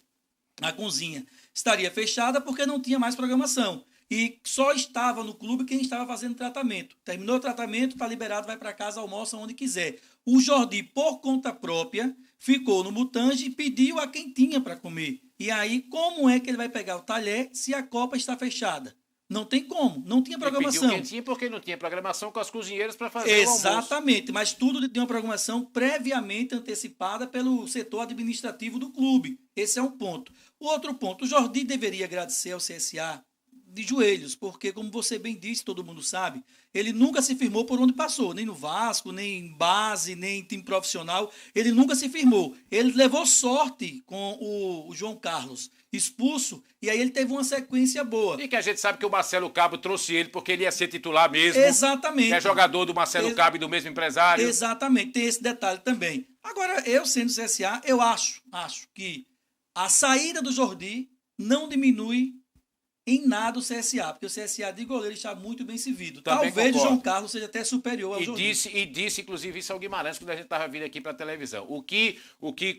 a cozinha, estaria fechada porque não tinha mais programação. E só estava no clube quem estava fazendo tratamento. Terminou o tratamento, está liberado, vai para casa, almoça onde quiser. O Jordi, por conta própria, ficou no Mutange e pediu a quem tinha para comer. E aí, como é que ele vai pegar o talher se a Copa está fechada? Não tem como, não tinha programação. Ele pediu quem tinha porque não tinha programação com as cozinheiras para fazer o almoço. Exatamente, mas tudo tem uma programação previamente antecipada pelo setor administrativo do clube. Esse é um ponto. O outro ponto, o Jordi deveria agradecer ao CSA de joelhos, porque, como você bem disse, todo mundo sabe, ele nunca se firmou por onde passou, nem no Vasco, nem em base, nem em time profissional, ele nunca se firmou. Ele levou sorte com o João Carlos expulso, e aí ele teve uma sequência boa. E que a gente sabe que o Marcelo Cabo trouxe ele porque ele ia ser titular mesmo. Exatamente. Que é jogador do Marcelo Cabo e do mesmo empresário. Exatamente, tem esse detalhe também. Agora, eu sendo CSA, eu acho que a saída do Jordi não diminui em nada o CSA, porque o CSA de goleiro está muito bem servido. Também Talvez concordo. o João Carlos seja até superior ao Jordi. E disse, inclusive, isso ao Guimarães quando a gente estava vindo aqui para a televisão. O que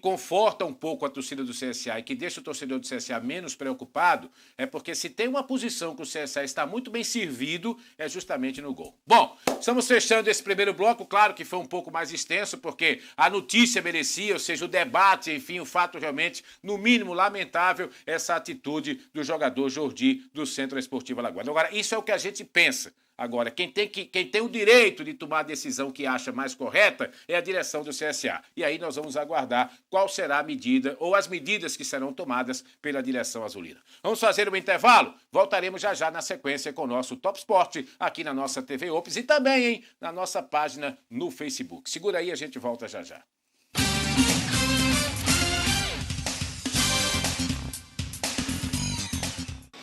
conforta um pouco a torcida do CSA e que deixa o torcedor do CSA menos preocupado é porque se tem uma posição que o CSA está muito bem servido, é justamente no gol. Bom, estamos fechando esse primeiro bloco. Claro que foi um pouco mais extenso, porque a notícia merecia, ou seja, o debate, enfim, o fato realmente, no mínimo, lamentável, essa atitude do jogador Jordi do Centro Esportivo Alagoas. Agora, isso é o que a gente pensa. Agora, quem tem o direito de tomar a decisão que acha mais correta é a direção do CSA. E aí nós vamos aguardar qual será a medida ou as medidas que serão tomadas pela direção azulina. Vamos fazer um intervalo? Voltaremos já na sequência com o nosso Top Sport aqui na nossa TV Ops e também na nossa página no Facebook. Segura aí, a gente volta já.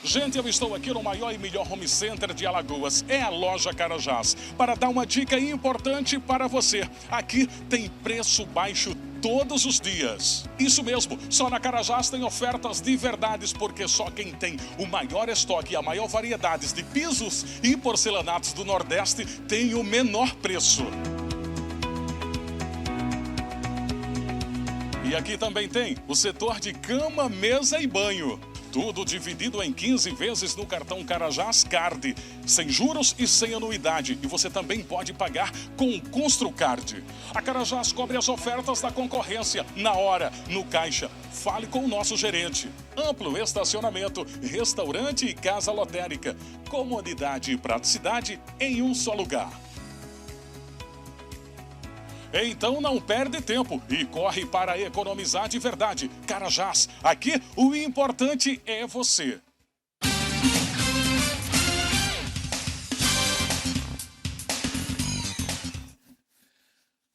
Gente, eu estou aqui no maior e melhor home center de Alagoas, é a Loja Carajás, para dar uma dica importante para você. Aqui tem preço baixo todos os dias. Isso mesmo, só na Carajás tem ofertas de verdades, porque só quem tem o maior estoque e a maior variedade de pisos e porcelanatos do Nordeste tem o menor preço. E aqui também tem o setor de cama, mesa e banho. Tudo dividido em 15 vezes no cartão Carajás Card, sem juros e sem anuidade. E você também pode pagar com o Construcard. A Carajás cobre as ofertas da concorrência na hora, no caixa. Fale com o nosso gerente. Amplo estacionamento, restaurante e casa lotérica. Comodidade e praticidade em um só lugar. Então não perde tempo e corre para economizar de verdade. Carajás, aqui o importante é você.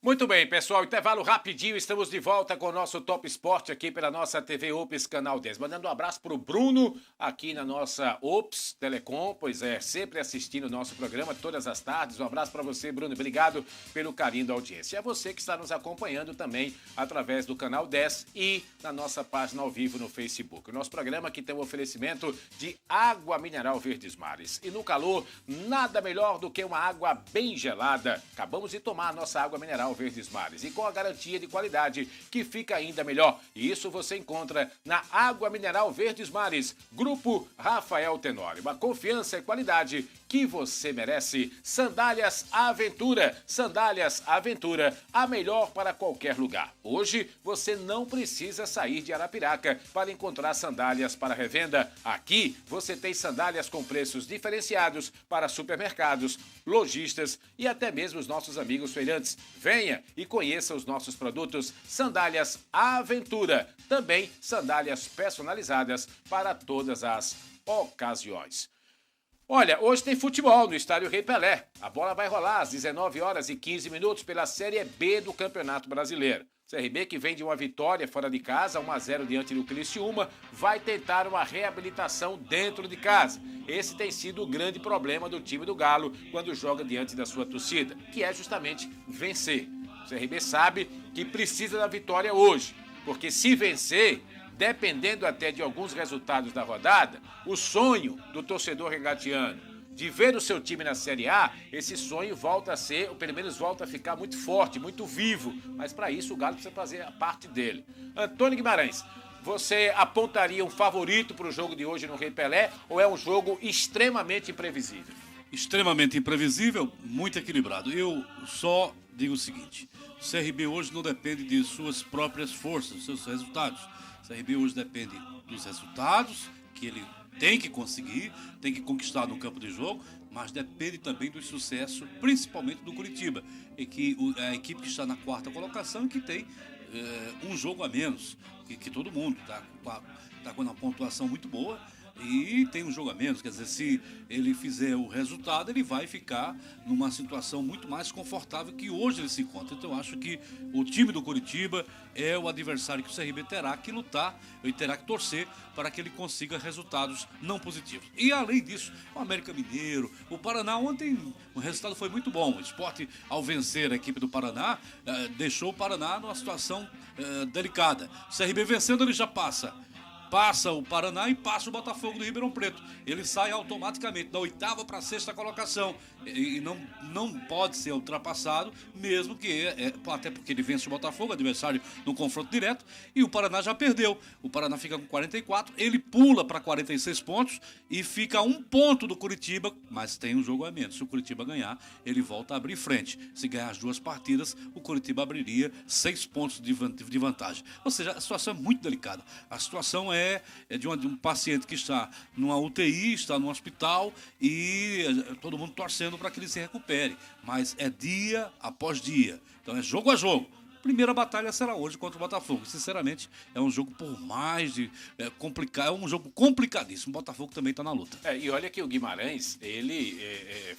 Muito bem, pessoal, intervalo rapidinho, estamos de volta com o nosso Top Sport aqui pela nossa TV Ops Canal 10. Mandando um abraço para o Bruno aqui na nossa Ops Telecom, pois é, sempre assistindo o nosso programa todas as tardes. Um abraço para você, Bruno, obrigado pelo carinho da audiência. E a você que está nos acompanhando também através do Canal 10 e na nossa página ao vivo no Facebook. O nosso programa aqui tem um oferecimento de água mineral Verdes Mares. E no calor, nada melhor do que uma água bem gelada. Acabamos de tomar a nossa água mineral Verdes Mares e com a garantia de qualidade que fica ainda melhor. E isso você encontra na Água Mineral Verdes Mares, Grupo Rafael Tenório. Uma confiança e qualidade que você merece. Sandálias Aventura. Sandálias Aventura, a melhor para qualquer lugar. Hoje você não precisa sair de Arapiraca para encontrar sandálias para revenda. Aqui você tem sandálias com preços diferenciados para supermercados, lojistas e até mesmo os nossos amigos feirantes. Venha e conheça os nossos produtos Sandálias Aventura. Também sandálias personalizadas para todas as ocasiões. Olha, hoje tem futebol no Estádio Rei Pelé. A bola vai rolar às 19h15 pela Série B do Campeonato Brasileiro. CRB, que vem de uma vitória fora de casa, 1-0 diante do Criciúma, vai tentar uma reabilitação dentro de casa. Esse tem sido o grande problema do time do Galo quando joga diante da sua torcida, que é justamente vencer. O CRB sabe que precisa da vitória hoje, porque se vencer, dependendo até de alguns resultados da rodada, o sonho do torcedor regatiano de ver o seu time na Série A, esse sonho volta a ser, ou pelo menos volta a ficar muito forte, muito vivo. Mas para isso o Galo precisa fazer a parte dele. Antônio Guimarães, você apontaria um favorito para o jogo de hoje no Rei Pelé ou é um jogo extremamente imprevisível? Extremamente imprevisível, muito equilibrado. Eu só digo o seguinte, o CRB hoje não depende de suas próprias forças, dos seus resultados. O CRB hoje depende dos resultados que ele tem que conseguir, tem que conquistar no campo de jogo, mas depende também do sucesso, principalmente do Curitiba, a equipe que está na 4ª colocação e que tem um jogo a menos que todo mundo, está com uma pontuação muito boa e tem um jogo a menos, quer dizer, se ele fizer o resultado, ele vai ficar numa situação muito mais confortável que hoje ele se encontra. Então eu acho que o time do Curitiba é o adversário que o CRB terá que lutar e terá que torcer para que ele consiga resultados não positivos. E além disso, o América Mineiro, o Paraná ontem, o resultado foi muito bom. O Sport, ao vencer a equipe do Paraná, deixou o Paraná numa situação delicada. O CRB vencendo, ele já passa o Paraná e passa o Botafogo do Ribeirão Preto. Ele sai automaticamente da 8ª para a 6ª colocação e não pode ser ultrapassado, mesmo que, até porque ele vence o Botafogo, adversário no confronto direto, e o Paraná já perdeu. O Paraná fica com 44, ele pula para 46 pontos e fica a 1 ponto do Curitiba, mas tem um jogo a menos. Se o Curitiba ganhar, ele volta a abrir frente. Se ganhar as 2 partidas, o Curitiba abriria 6 pontos de vantagem. Ou seja, a situação é muito delicada. A situação é de um paciente que está numa UTI, está no hospital e todo mundo torcendo para que ele se recupere. Mas é dia após dia. Então é jogo a jogo. Primeira batalha será hoje contra o Botafogo. Sinceramente, é um jogo por mais de complicado, é um jogo complicadíssimo. O Botafogo também está na luta. E olha que o Guimarães, ele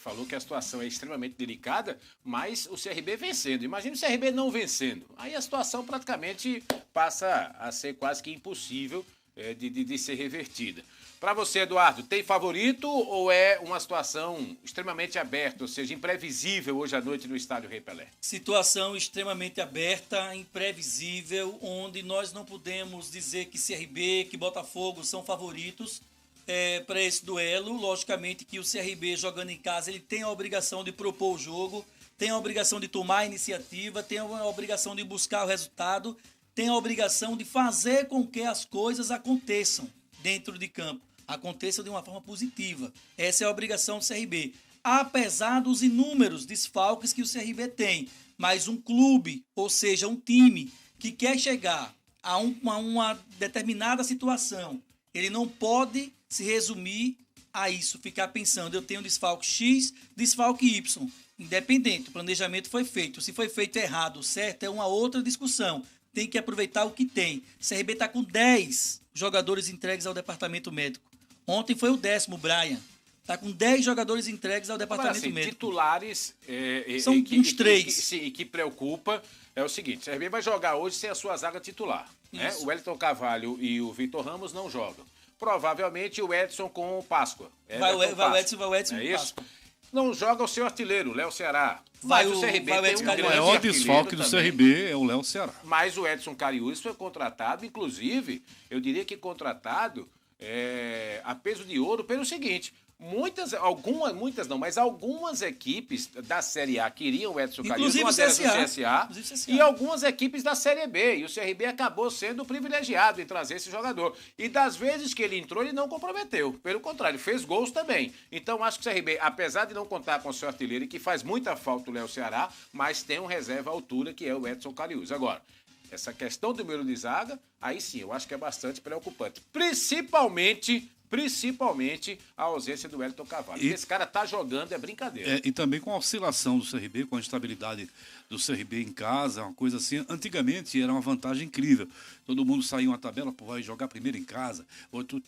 falou que a situação é extremamente delicada, mas o CRB vencendo. Imagina o CRB não vencendo. Aí a situação praticamente passa a ser quase que impossível de ser revertida. Para você, Eduardo, tem favorito ou é uma situação extremamente aberta, ou seja, imprevisível hoje à noite no estádio Rei Pelé? Situação extremamente aberta, imprevisível, onde nós não podemos dizer que CRB, que Botafogo são favoritos para esse duelo. Logicamente que o CRB jogando em casa, ele tem a obrigação de propor o jogo, tem a obrigação de tomar a iniciativa, tem a obrigação de buscar o resultado, tem a obrigação de fazer com que as coisas aconteçam dentro de campo, aconteçam de uma forma positiva. Essa é a obrigação do CRB. Apesar dos inúmeros desfalques que o CRB tem, mas um clube, ou seja, um time que quer chegar a uma determinada situação, ele não pode se resumir a isso, ficar pensando, eu tenho desfalque X, desfalque Y. Independente, o planejamento foi feito. Se foi feito errado ou certo, é uma outra discussão. Tem que aproveitar o que tem. O CRB está com 10 jogadores entregues ao departamento médico. Ontem foi o 10º, Brian. Está com 10 jogadores entregues ao departamento médico. Titulares... São uns 3. E que preocupa é o seguinte, o CRB vai jogar hoje sem a sua zaga titular. Né? O Wellington Carvalho e o Vitor Ramos não jogam. Provavelmente o Edson com o Páscoa. Vai o Edson com o Páscoa. Não joga o seu artilheiro, Léo Ceará. Mas o CRB vai tem O maior desfalque do CRB é o Léo Ceará. Mas o Edson Cariús foi contratado, inclusive, eu diria que contratado a peso de ouro pelo seguinte... Algumas equipes da Série A queriam o Edson Cariús, uma delas do CSA, e algumas equipes da Série B. E o CRB acabou sendo privilegiado em trazer esse jogador. E das vezes que ele entrou, ele não comprometeu. Pelo contrário, fez gols também. Então, acho que o CRB, apesar de não contar com o seu artilheiro, e que faz muita falta o Léo Ceará, mas tem um reserva à altura, que é o Edson Cariús. Agora, essa questão do número de zaga, aí sim, eu acho que é bastante preocupante. Principalmente a ausência do Wellington Carvalho. Esse cara tá jogando, é brincadeira. E também com a oscilação do CRB, com a instabilidade do CRB em casa, uma coisa assim. Antigamente era uma vantagem incrível. Todo mundo saía uma tabela, vai jogar primeiro em casa. Ou tu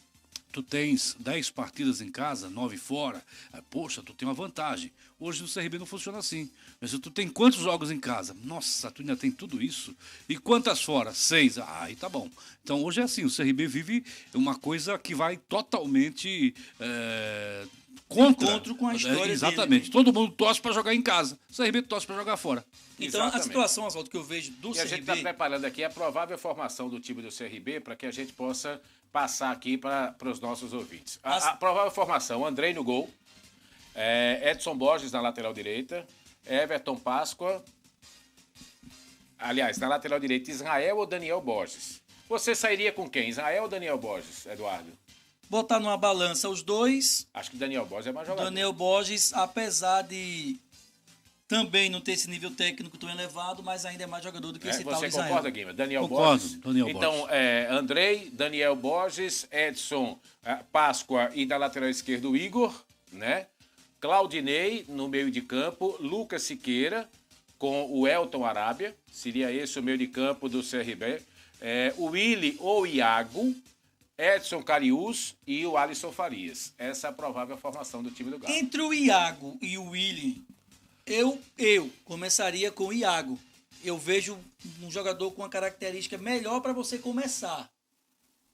tens 10 partidas em casa, 9 fora. Poxa, tu tem uma vantagem. Hoje no CRB não funciona assim. Mas tu tem quantos jogos em casa? Nossa, tu ainda tem tudo isso? E quantas fora? 6. Aí tá bom. Então hoje é assim, o CRB vive uma coisa que vai totalmente encontro com a história exatamente. dele. Todo mundo torce para jogar em casa. O CRB torce para jogar fora. Então, a situação, Oswaldo, que eu vejo do CRB... E a gente está preparando aqui a provável formação do time do CRB para que a gente possa passar aqui para os nossos ouvintes. A provável formação: Andrei no gol, Edson Borges na lateral direita, Everton Páscoa... Aliás, na lateral direita, Israel ou Daniel Borges? Você sairia com quem? Israel ou Daniel Borges, Eduardo? Botar numa balança os dois. Acho que Daniel Borges é mais jogador. Daniel Borges, apesar de também não ter esse nível técnico tão elevado, mas ainda é mais jogador do que esse tal Israel. Você concorda, Guima? Daniel Concordo, Borges? Daniel então, Borges. Andrei, Daniel Borges, Edson, Páscoa e da lateral esquerda o Igor, né? Claudinei no meio de campo, Lucas Siqueira com o Elton Arábia, seria esse o meio de campo do CRB. O Willy ou Iago, Edson Cariús e o Alisson Farias. Essa é a provável formação do time do Galo. Entre o Iago e o Willy, eu começaria com o Iago. Eu vejo um jogador com uma característica melhor para você começar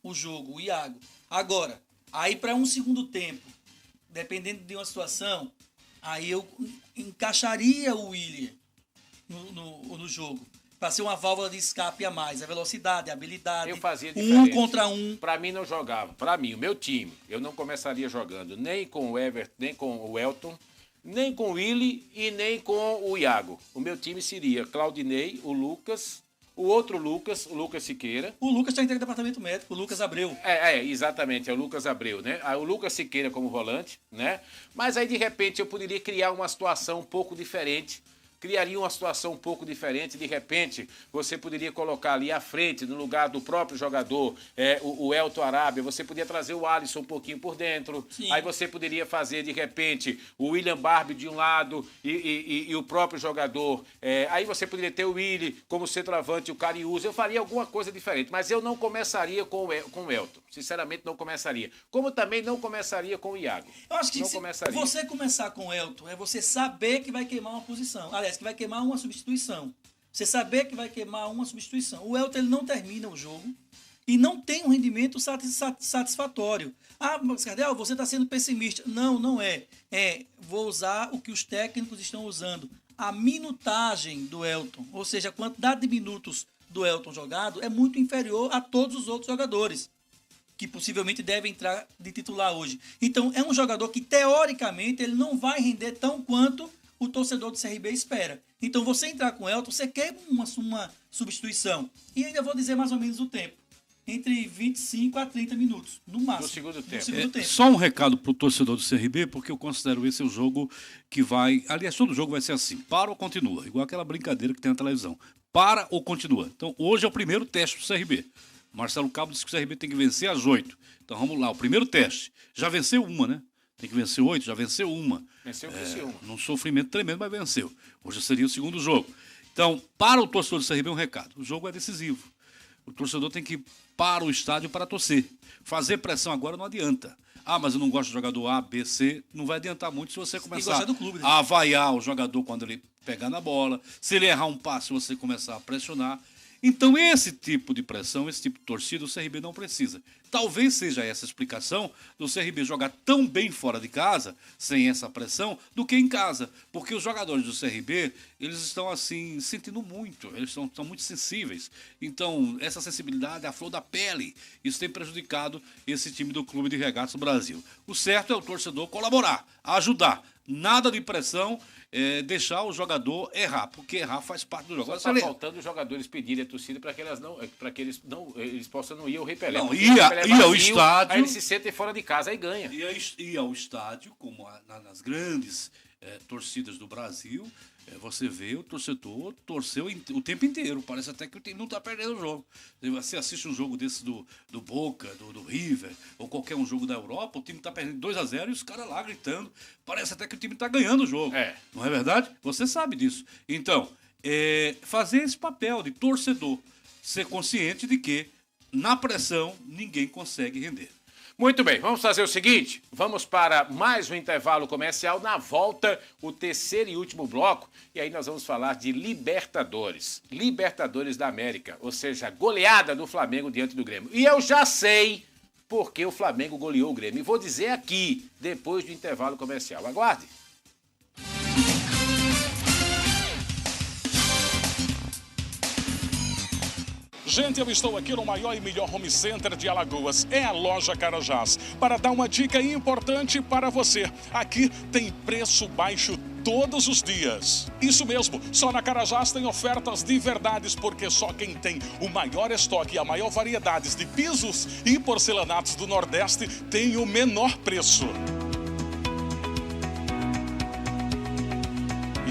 o jogo, o Iago. Agora, aí para um segundo tempo, dependendo de uma situação, aí eu encaixaria o Willy no jogo. Para ser uma válvula de escape a mais. A velocidade, a habilidade. Eu fazia diferente. 1 contra 1. Para mim não jogava. Para mim, o meu time, eu não começaria jogando nem com o Everton, nem com o Elton, nem com o Willy e nem com o Iago. O meu time seria Claudinei, o Lucas, o outro Lucas, o Lucas Siqueira. O Lucas está em departamento médico, o Lucas Abreu. Exatamente, é o Lucas Abreu, né? O Lucas Siqueira como volante, né? Mas aí, de repente, eu poderia criar uma situação um pouco diferente. Criaria uma situação um pouco diferente. De repente, você poderia colocar ali à frente, no lugar do próprio jogador, o Elton Arábia, você poderia trazer o Alisson um pouquinho por dentro. Sim. Aí você poderia fazer, de repente, o William Barbie de um lado e o próprio jogador. Aí você poderia ter o Willy como centroavante, o Cariús. Eu faria alguma coisa diferente, mas eu não começaria com o Elton. Sinceramente, não começaria. Como também não começaria com o Iago. Eu acho que você começar com o Elton é você saber que vai queimar uma posição. Aliás, que vai queimar uma substituição. Você saber que vai queimar uma substituição. O Elton ele não termina o jogo e não tem um rendimento satisfatório. Mas Cardel, você está sendo pessimista. Não, não é. Vou usar o que os técnicos estão usando. A minutagem do Elton, ou seja, a quantidade de minutos do Elton jogado é muito inferior a todos os outros jogadores que possivelmente devem entrar de titular hoje. Então, é um jogador que, teoricamente, ele não vai render tão quanto o torcedor do CRB espera. Então, você entrar com o Elton, você quer uma substituição. E ainda vou dizer mais ou menos o tempo. Entre 25 a 30 minutos, no máximo. No segundo tempo. Só um recado para o torcedor do CRB, porque eu considero esse o jogo que vai... Aliás, todo jogo vai ser assim, para ou continua. Igual aquela brincadeira que tem na televisão. Para ou continua. Então, hoje é o primeiro teste do CRB. Marcelo Cabo disse que o CRB tem que vencer às 8. Então, vamos lá, o primeiro teste. Já venceu uma, né? Tem que vencer 8, já venceu uma. Venceu uma. Num sofrimento tremendo, mas venceu. Hoje seria o segundo jogo. Então, para o torcedor do CRB, um recado. O jogo é decisivo. O torcedor tem que ir para o estádio para torcer. Fazer pressão agora não adianta. Mas eu não gosto de jogador A, B, C. Não vai adiantar muito se você começar do clube, né? a vaiar o jogador quando ele pegar na bola. Se ele errar um passe, você começar a pressionar. Então, esse tipo de pressão, esse tipo de torcida, o CRB não precisa. Talvez seja essa a explicação do CRB jogar tão bem fora de casa, sem essa pressão, do que em casa. Porque os jogadores do CRB, eles estão, assim, sentindo muito. Eles estão muito sensíveis. Então, essa sensibilidade é a flor da pele. Isso tem prejudicado esse time do Clube de Regatas do Brasil. O certo é o torcedor colaborar, ajudar. Nada de pressão, deixar o jogador errar, porque errar faz parte do jogo. Só está faltando os jogadores pedirem a torcida para que eles possam não ir ao Repelé. Não, ia ao estádio. Aí eles se sentem fora de casa, aí ganha. Ia ao estádio, como nas grandes torcidas do Brasil, você vê o torcedor torceu o tempo inteiro. Parece até que o time não está perdendo o jogo. Você assiste um jogo desse do Boca, do River, ou qualquer um jogo da Europa, o time está perdendo 2-0 e os caras lá gritando. Parece até que o time está ganhando o jogo. Não é verdade? Você sabe disso. Então, fazer esse papel de torcedor, ser consciente de que, na pressão, ninguém consegue render. Muito bem, vamos fazer o seguinte, vamos para mais um intervalo comercial, na volta o terceiro e último bloco, e aí nós vamos falar de Libertadores da América, ou seja, goleada do Flamengo diante do Grêmio. E eu já sei porque o Flamengo goleou o Grêmio. E vou dizer aqui, depois do intervalo comercial. Aguarde. Gente, eu estou aqui no maior e melhor home center de Alagoas. É a loja Carajás. Para dar uma dica importante para você. Aqui tem preço baixo todos os dias. Isso mesmo, só na Carajás tem ofertas de verdades, porque só quem tem o maior estoque e a maior variedade de pisos e porcelanatos do Nordeste tem o menor preço.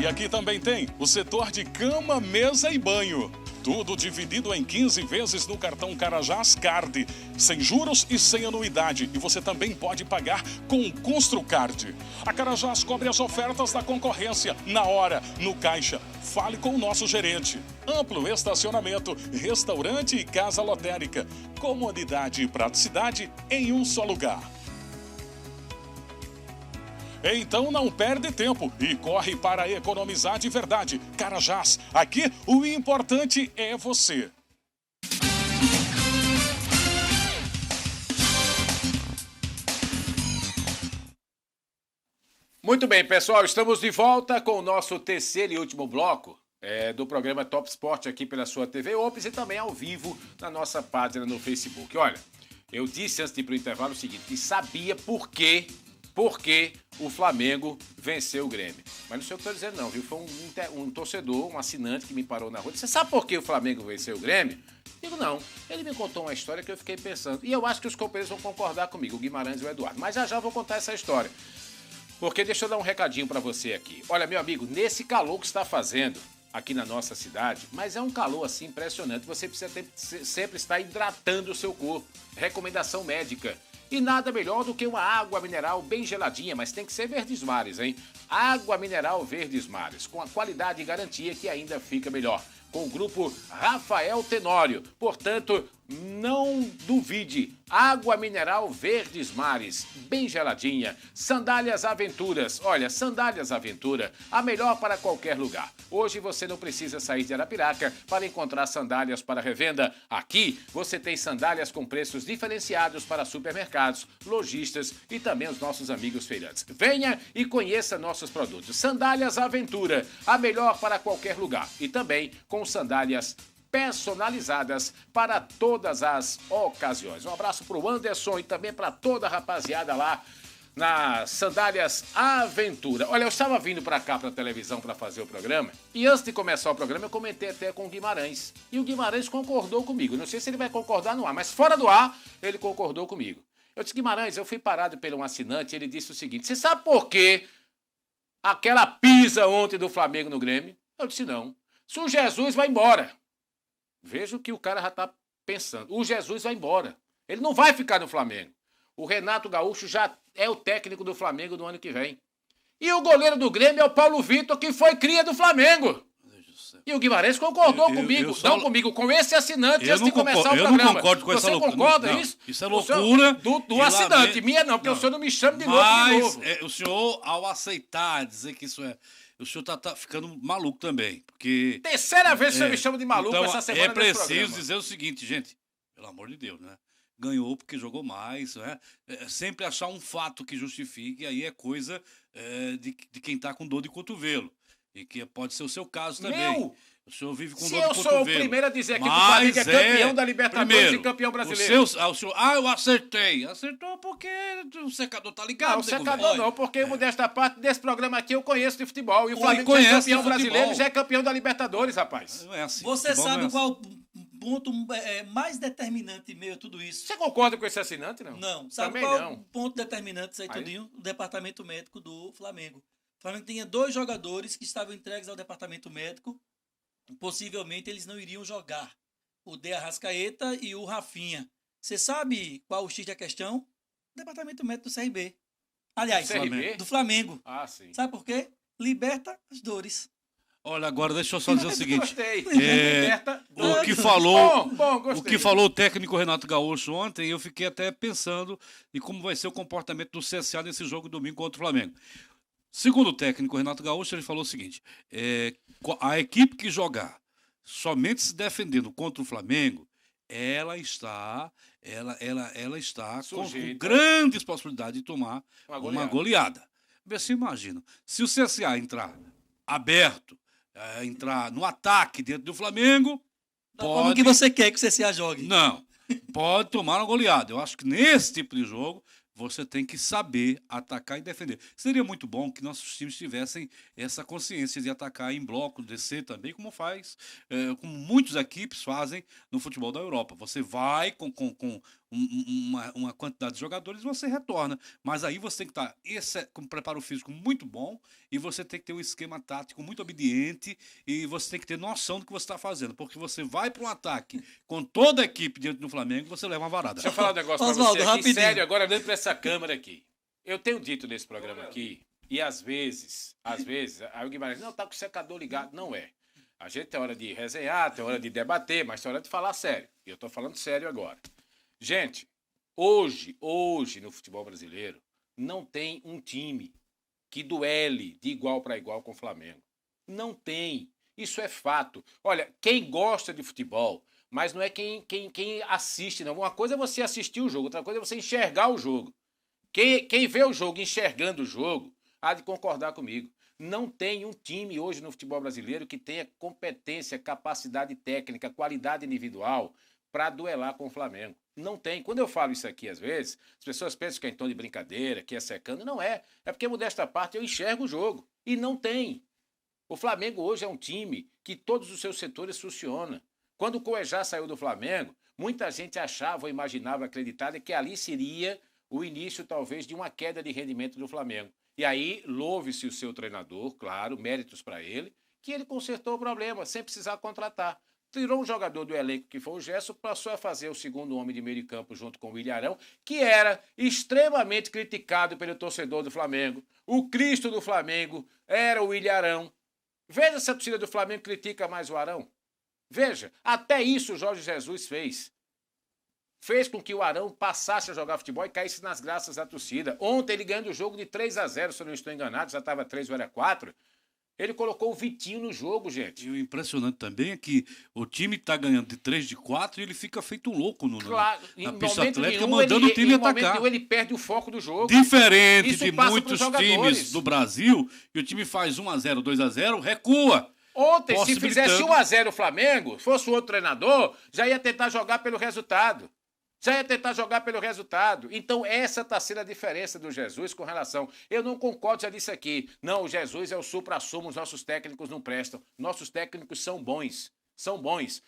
E aqui também tem o setor de cama, mesa e banho. Tudo dividido em 15 vezes no cartão Carajás Card, sem juros e sem anuidade. E você também pode pagar com o Construcard. A Carajás cobre as ofertas da concorrência na hora, no caixa. Fale com o nosso gerente. Amplo estacionamento, restaurante e casa lotérica. Comodidade e praticidade em um só lugar. Então não perde tempo e corre para economizar de verdade. Carajás, aqui o importante é você. Muito bem, pessoal, estamos de volta com o nosso terceiro e último bloco do programa Top Sport aqui pela sua TV Ops e também ao vivo na nossa página no Facebook. Olha, eu disse antes de ir para o intervalo o seguinte, que sabia por que o Flamengo venceu o Grêmio. Mas não sei o que eu estou dizendo não, viu? Foi um torcedor, um assinante que me parou na rua. Você sabe por que o Flamengo venceu o Grêmio? Digo, não. Ele me contou uma história que eu fiquei pensando. E eu acho que os companheiros vão concordar comigo, o Guimarães e o Eduardo. Mas já vou contar essa história. Porque deixa eu dar um recadinho para você aqui. Olha, meu amigo, nesse calor que está fazendo aqui na nossa cidade, mas é um calor assim impressionante. Você precisa sempre estar hidratando o seu corpo. Recomendação médica. E nada melhor do que uma água mineral bem geladinha, mas tem que ser Verdes Mares, hein? Água mineral Verdes Mares, com a qualidade e garantia que ainda fica melhor. Com o grupo Rafael Tenório. Portanto, não duvide. Água mineral Verdes Mares, bem geladinha. Sandálias Aventuras. Olha, Sandálias Aventura, a melhor para qualquer lugar. Hoje você não precisa sair de Arapiraca para encontrar sandálias para revenda. Aqui você tem sandálias com preços diferenciados para supermercados, lojistas e também os nossos amigos feirantes. Venha e conheça nossos produtos. Sandálias Aventura, a melhor para qualquer lugar. E também com sandálias personalizadas para todas as ocasiões. Um abraço para o Anderson e também para toda a rapaziada lá na Sandálias Aventura. Olha, eu estava vindo para cá, para a televisão, para fazer o programa, e antes de começar o programa eu comentei até com o Guimarães, e o Guimarães concordou comigo. Não sei se ele vai concordar no ar, mas fora do ar ele concordou comigo. Eu disse, Guimarães, eu fui parado por um assinante, ele disse o seguinte, você sabe por que aquela pisa ontem do Flamengo no Grêmio? Eu disse, não. Se o Jesus vai embora. Veja o que o cara já está pensando. O Jesus vai embora. Ele não vai ficar no Flamengo. O Renato Gaúcho já é o técnico do Flamengo do ano que vem. E o goleiro do Grêmio é o Paulo Vitor, que foi cria do Flamengo. E o Guimarães concordou comigo. Não comigo, com esse assinante antes de começar o programa. Eu não concordo com essa loucura. Você concorda isso? Isso é loucura. Do assinante. Minha não, porque o senhor não me chama de novo. Mas o senhor, ao aceitar, dizer que isso é... O senhor tá ficando maluco também, porque... Terceira vez que o senhor me chama de maluco então, essa semana desse programa. É preciso dizer o seguinte, gente, pelo amor de Deus, né? Ganhou porque jogou mais, né? Sempre achar um fato que justifique, aí é coisa de quem tá com dor de cotovelo. E que pode ser o seu caso também. O senhor vive com dor de cotovelo. Se eu sou o primeiro a dizer aqui que o Flamengo é campeão da Libertadores e campeão brasileiro. Eu acertei. Acertou porque o secador tá ligado. Não, o secador não, porque modesta parte desse programa aqui eu conheço de futebol. E o Flamengo já é campeão brasileiro e já é campeão da Libertadores, rapaz. Não é assim. Você sabe qual ponto mais determinante meio tudo isso? Você concorda com esse assinante, não? Não. Sabe também qual o ponto determinante disso aí tudinho? O departamento médico do Flamengo. O Flamengo tinha 2 jogadores que estavam entregues ao departamento médico. Possivelmente eles não iriam jogar. O De Arrascaeta e o Rafinha. Você sabe qual o X da questão? O departamento médico do CRB. Aliás, do Flamengo. Ah, sim. Sabe por quê? Liberta as dores. Olha, agora deixa eu só dizer o seguinte. Liberta o que falou o técnico Renato Gaúcho ontem, eu fiquei até pensando em como vai ser o comportamento do CSA nesse jogo domingo contra o Flamengo. Segundo o técnico Renato Gaúcho, ele falou o seguinte, a equipe que jogar somente se defendendo contra o Flamengo, ela está com Sujeita. grandes possibilidades de tomar Uma uma goleada. Você imagina, se o CSA entrar aberto, entrar no ataque dentro do Flamengo, Da forma que você quer que o CSA jogue. não, pode tomar uma goleada. Eu acho que nesse tipo de jogo você tem que saber atacar e defender. Seria muito bom que nossos times tivessem essa consciência de atacar em bloco, descer também, como como muitas equipes fazem no futebol da Europa. Você vai com uma quantidade de jogadores e você retorna. Mas aí você tem que estar com um preparo físico muito bom e você tem que ter um esquema tático muito obediente e você tem que ter noção do que você está fazendo. Porque você vai para um ataque com toda a equipe dentro do Flamengo, você leva uma varada. Deixa eu falar um negócio pra Oswaldo, você aqui, rapidinho. sério, agora olhando pra essa câmera aqui. Eu tenho dito nesse programa aqui, e às vezes, aí o Guimarães, não, tá com o secador ligado. Não é. A gente tem hora de resenhar, tem hora de debater, mas tem hora de falar sério. E eu tô falando sério agora. Gente, hoje, no futebol brasileiro, não tem um time que duele de igual para igual com o Flamengo. Não tem. Isso é fato. Olha, quem gosta de futebol, mas não é quem assiste, não. Uma coisa é você assistir o jogo, outra coisa é você enxergar o jogo. Quem vê o jogo enxergando o jogo, há de concordar comigo. Não tem um time hoje no futebol brasileiro que tenha competência, capacidade técnica, qualidade individual para duelar com o Flamengo. Não tem. Quando eu falo isso aqui, às vezes, as pessoas pensam que é em tom de brincadeira, que é secando. Não é. É porque, modesta parte, eu enxergo o jogo. E não tem. O Flamengo hoje é um time que todos os seus setores funcionam. Quando o Cuejá saiu do Flamengo, muita gente achava ou imaginava, acreditava que ali seria o início, talvez, de uma queda de rendimento do Flamengo. E aí, louve-se o seu treinador, claro, méritos para ele, que ele consertou o problema, sem precisar contratar. Tirou um jogador do elenco, que foi o Gerson, passou a fazer o segundo homem de meio de campo junto com o Ilharão, que era extremamente criticado pelo torcedor do Flamengo. O Cristo do Flamengo era o Ilharão. Veja se a torcida do Flamengo critica mais o Arão. Veja, até isso o Jorge Jesus fez. Fez com que o Arão passasse a jogar futebol e caísse nas graças da torcida. Ontem ele ganhando o jogo de 3-0, se eu não estou enganado, já estava 3 ou era 4. Ele colocou o Vitinho no jogo, gente. E o impressionante também é que o time está ganhando de 3-4 e ele fica feito louco Claro, na pista atlética, nenhum, mandando o time atacar. Em momento nenhum ele perde o foco do jogo. Diferente Isso de passa muitos pros jogadores. times do Brasil, que o time faz 1-0, 2-0, recua. Ontem, se possibilitando- fizesse 1-0 o Flamengo, fosse o outro treinador, já ia tentar jogar pelo resultado. Então, essa está sendo a diferença do Jesus com relação... Eu não concordo, já disse aqui. Não, o Jesus é o supra-sumo, os nossos técnicos não prestam. Nossos técnicos são bons.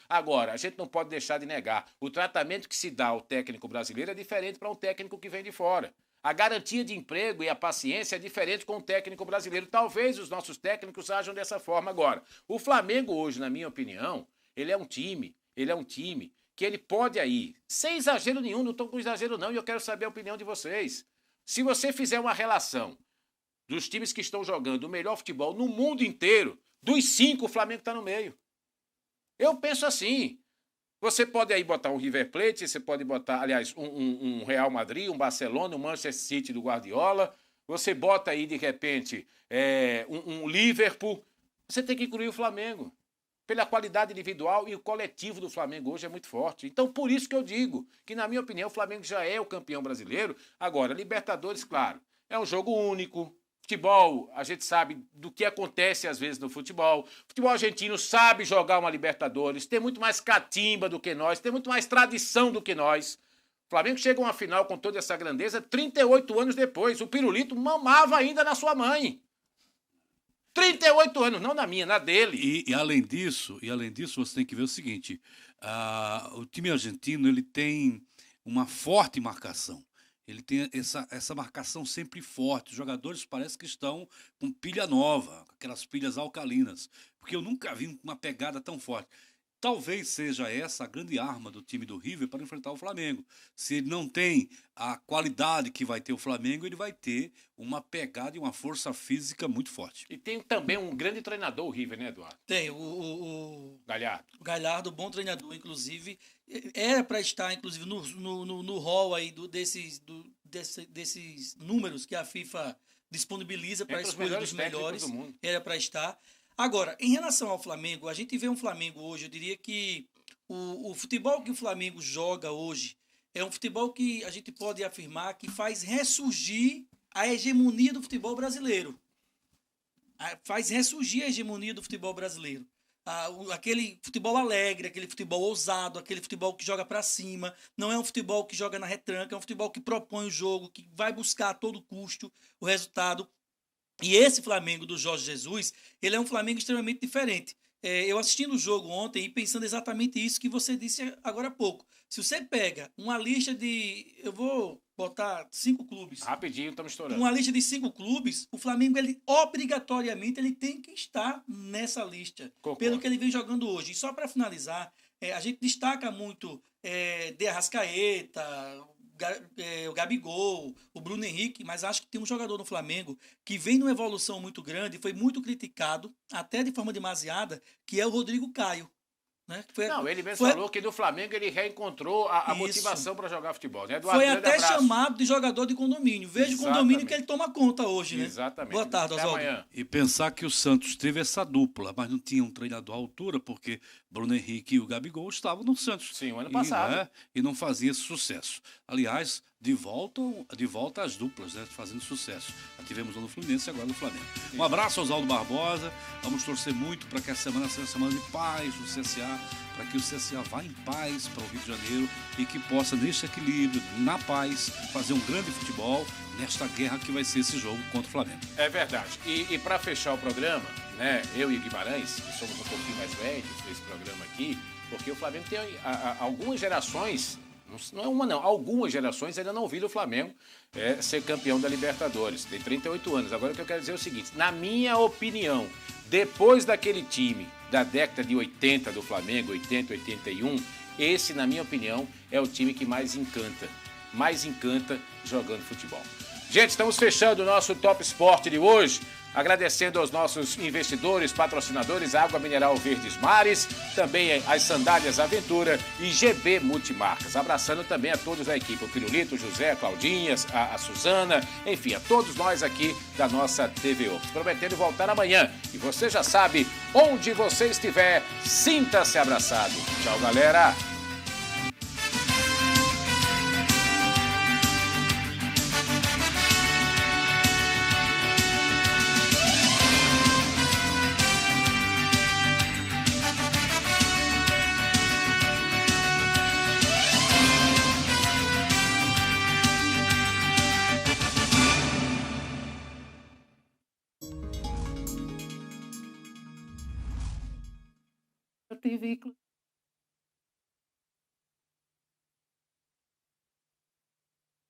Agora, a gente não pode deixar de negar. O tratamento que se dá ao técnico brasileiro é diferente para um técnico que vem de fora. A garantia de emprego e a paciência é diferente com o técnico brasileiro. Talvez os nossos técnicos ajam dessa forma agora. O Flamengo hoje, na minha opinião, ele é um time que ele pode aí, sem exagero nenhum, não estou com exagero não, e eu quero saber a opinião de vocês. Se você fizer uma relação dos times que estão jogando o melhor futebol no mundo inteiro, dos 5, o Flamengo está no meio. Eu penso assim, você pode aí botar um River Plate, você pode botar, aliás, um Real Madrid, um Barcelona, um Manchester City do Guardiola, você bota aí, de repente, um Liverpool, você tem que incluir o Flamengo. Pela qualidade individual e o coletivo do Flamengo hoje é muito forte. Então, por isso que eu digo que, na minha opinião, o Flamengo já é o campeão brasileiro. Agora, Libertadores, claro, é um jogo único. Futebol, a gente sabe do que acontece às vezes no futebol. Futebol argentino sabe jogar uma Libertadores, tem muito mais catimba do que nós, tem muito mais tradição do que nós. O Flamengo chega a uma final com toda essa grandeza 38 anos depois. O Pirulito mamava ainda na sua mãe. 38 anos, não na minha, na dele. E além disso, você tem que ver o seguinte, o time argentino ele tem uma forte marcação. Ele tem essa marcação sempre forte. Os jogadores parece que estão com pilha nova, aquelas pilhas alcalinas. Porque eu nunca vi uma pegada tão forte. Talvez seja essa a grande arma do time do River para enfrentar o Flamengo. Se ele não tem a qualidade que vai ter o Flamengo, ele vai ter uma pegada e uma força física muito forte. E tem também um grande treinador, o River, né, Eduardo? Tem, o Galhardo. O Galhardo, bom treinador, inclusive. Era para estar, inclusive, no hall aí desses números que a FIFA disponibiliza para a escolha dos melhores. Era para estar. Agora, em relação ao Flamengo, a gente vê um Flamengo hoje, eu diria que O futebol que o Flamengo joga hoje é um futebol que a gente pode afirmar que faz ressurgir a hegemonia do futebol brasileiro. Faz ressurgir a hegemonia do futebol brasileiro. Aquele futebol alegre, aquele futebol ousado, aquele futebol que joga para cima. Não é um futebol que joga na retranca, é um futebol que propõe o jogo, que vai buscar a todo custo o resultado. E esse Flamengo do Jorge Jesus, ele é um Flamengo extremamente diferente. Eu assistindo o jogo ontem e pensando exatamente isso que você disse agora há pouco. Se você pega uma lista de... Eu vou botar 5 clubes. Rapidinho, estamos estourando. Uma lista de 5 clubes, o Flamengo, ele obrigatoriamente, ele tem que estar nessa lista. Concordo. Pelo que ele vem jogando hoje. E só para finalizar, a gente destaca muito De Arrascaeta, o Gabigol, o Bruno Henrique, mas acho que tem um jogador no Flamengo que vem numa evolução muito grande, foi muito criticado, até de forma demasiada, que é o Rodrigo Caio. Né? Ele mesmo falou que no Flamengo ele reencontrou a motivação para jogar futebol. Né? Foi até chamado de jogador de condomínio. Veja o condomínio que ele toma conta hoje. Né? Exatamente. Boa tarde, Oswaldo. E pensar que o Santos teve essa dupla, mas não tinha um treinador à altura, porque Bruno Henrique e o Gabigol estavam no Santos. Sim, o ano passado. E não fazia esse sucesso. Aliás, de volta às duplas, né? Fazendo sucesso. Já tivemos lá no Fluminense e agora no Flamengo. Um abraço, Oswaldo Barbosa. Vamos torcer muito para que essa semana seja uma semana de paz no CSA, para que o CSA vá em paz para o Rio de Janeiro e que possa, neste equilíbrio, na paz, fazer um grande futebol nesta guerra que vai ser esse jogo contra o Flamengo. É verdade. E para fechar o programa, né, eu e Guimarães, que somos um pouquinho mais velhos desse programa aqui, porque o Flamengo tem algumas gerações, não é uma não, algumas gerações ainda não viram o Flamengo ser campeão da Libertadores. Tem 38 anos. Agora o que eu quero dizer é o seguinte, na minha opinião, depois daquele time da década de 80 do Flamengo, 80, 81, esse, na minha opinião, é o time que mais encanta jogando futebol. Gente, estamos fechando o nosso Top Sport de hoje, agradecendo aos nossos investidores, patrocinadores, Água Mineral Verdes Mares, também as Sandálias Aventura e GB Multimarcas. Abraçando também a todos da equipe, o Pirulito, o José, a Claudinha, a Suzana, enfim, a todos nós aqui da nossa TV Ops. Prometendo voltar amanhã. E você já sabe, onde você estiver, sinta-se abraçado. Tchau, galera! Eu tenho veículo.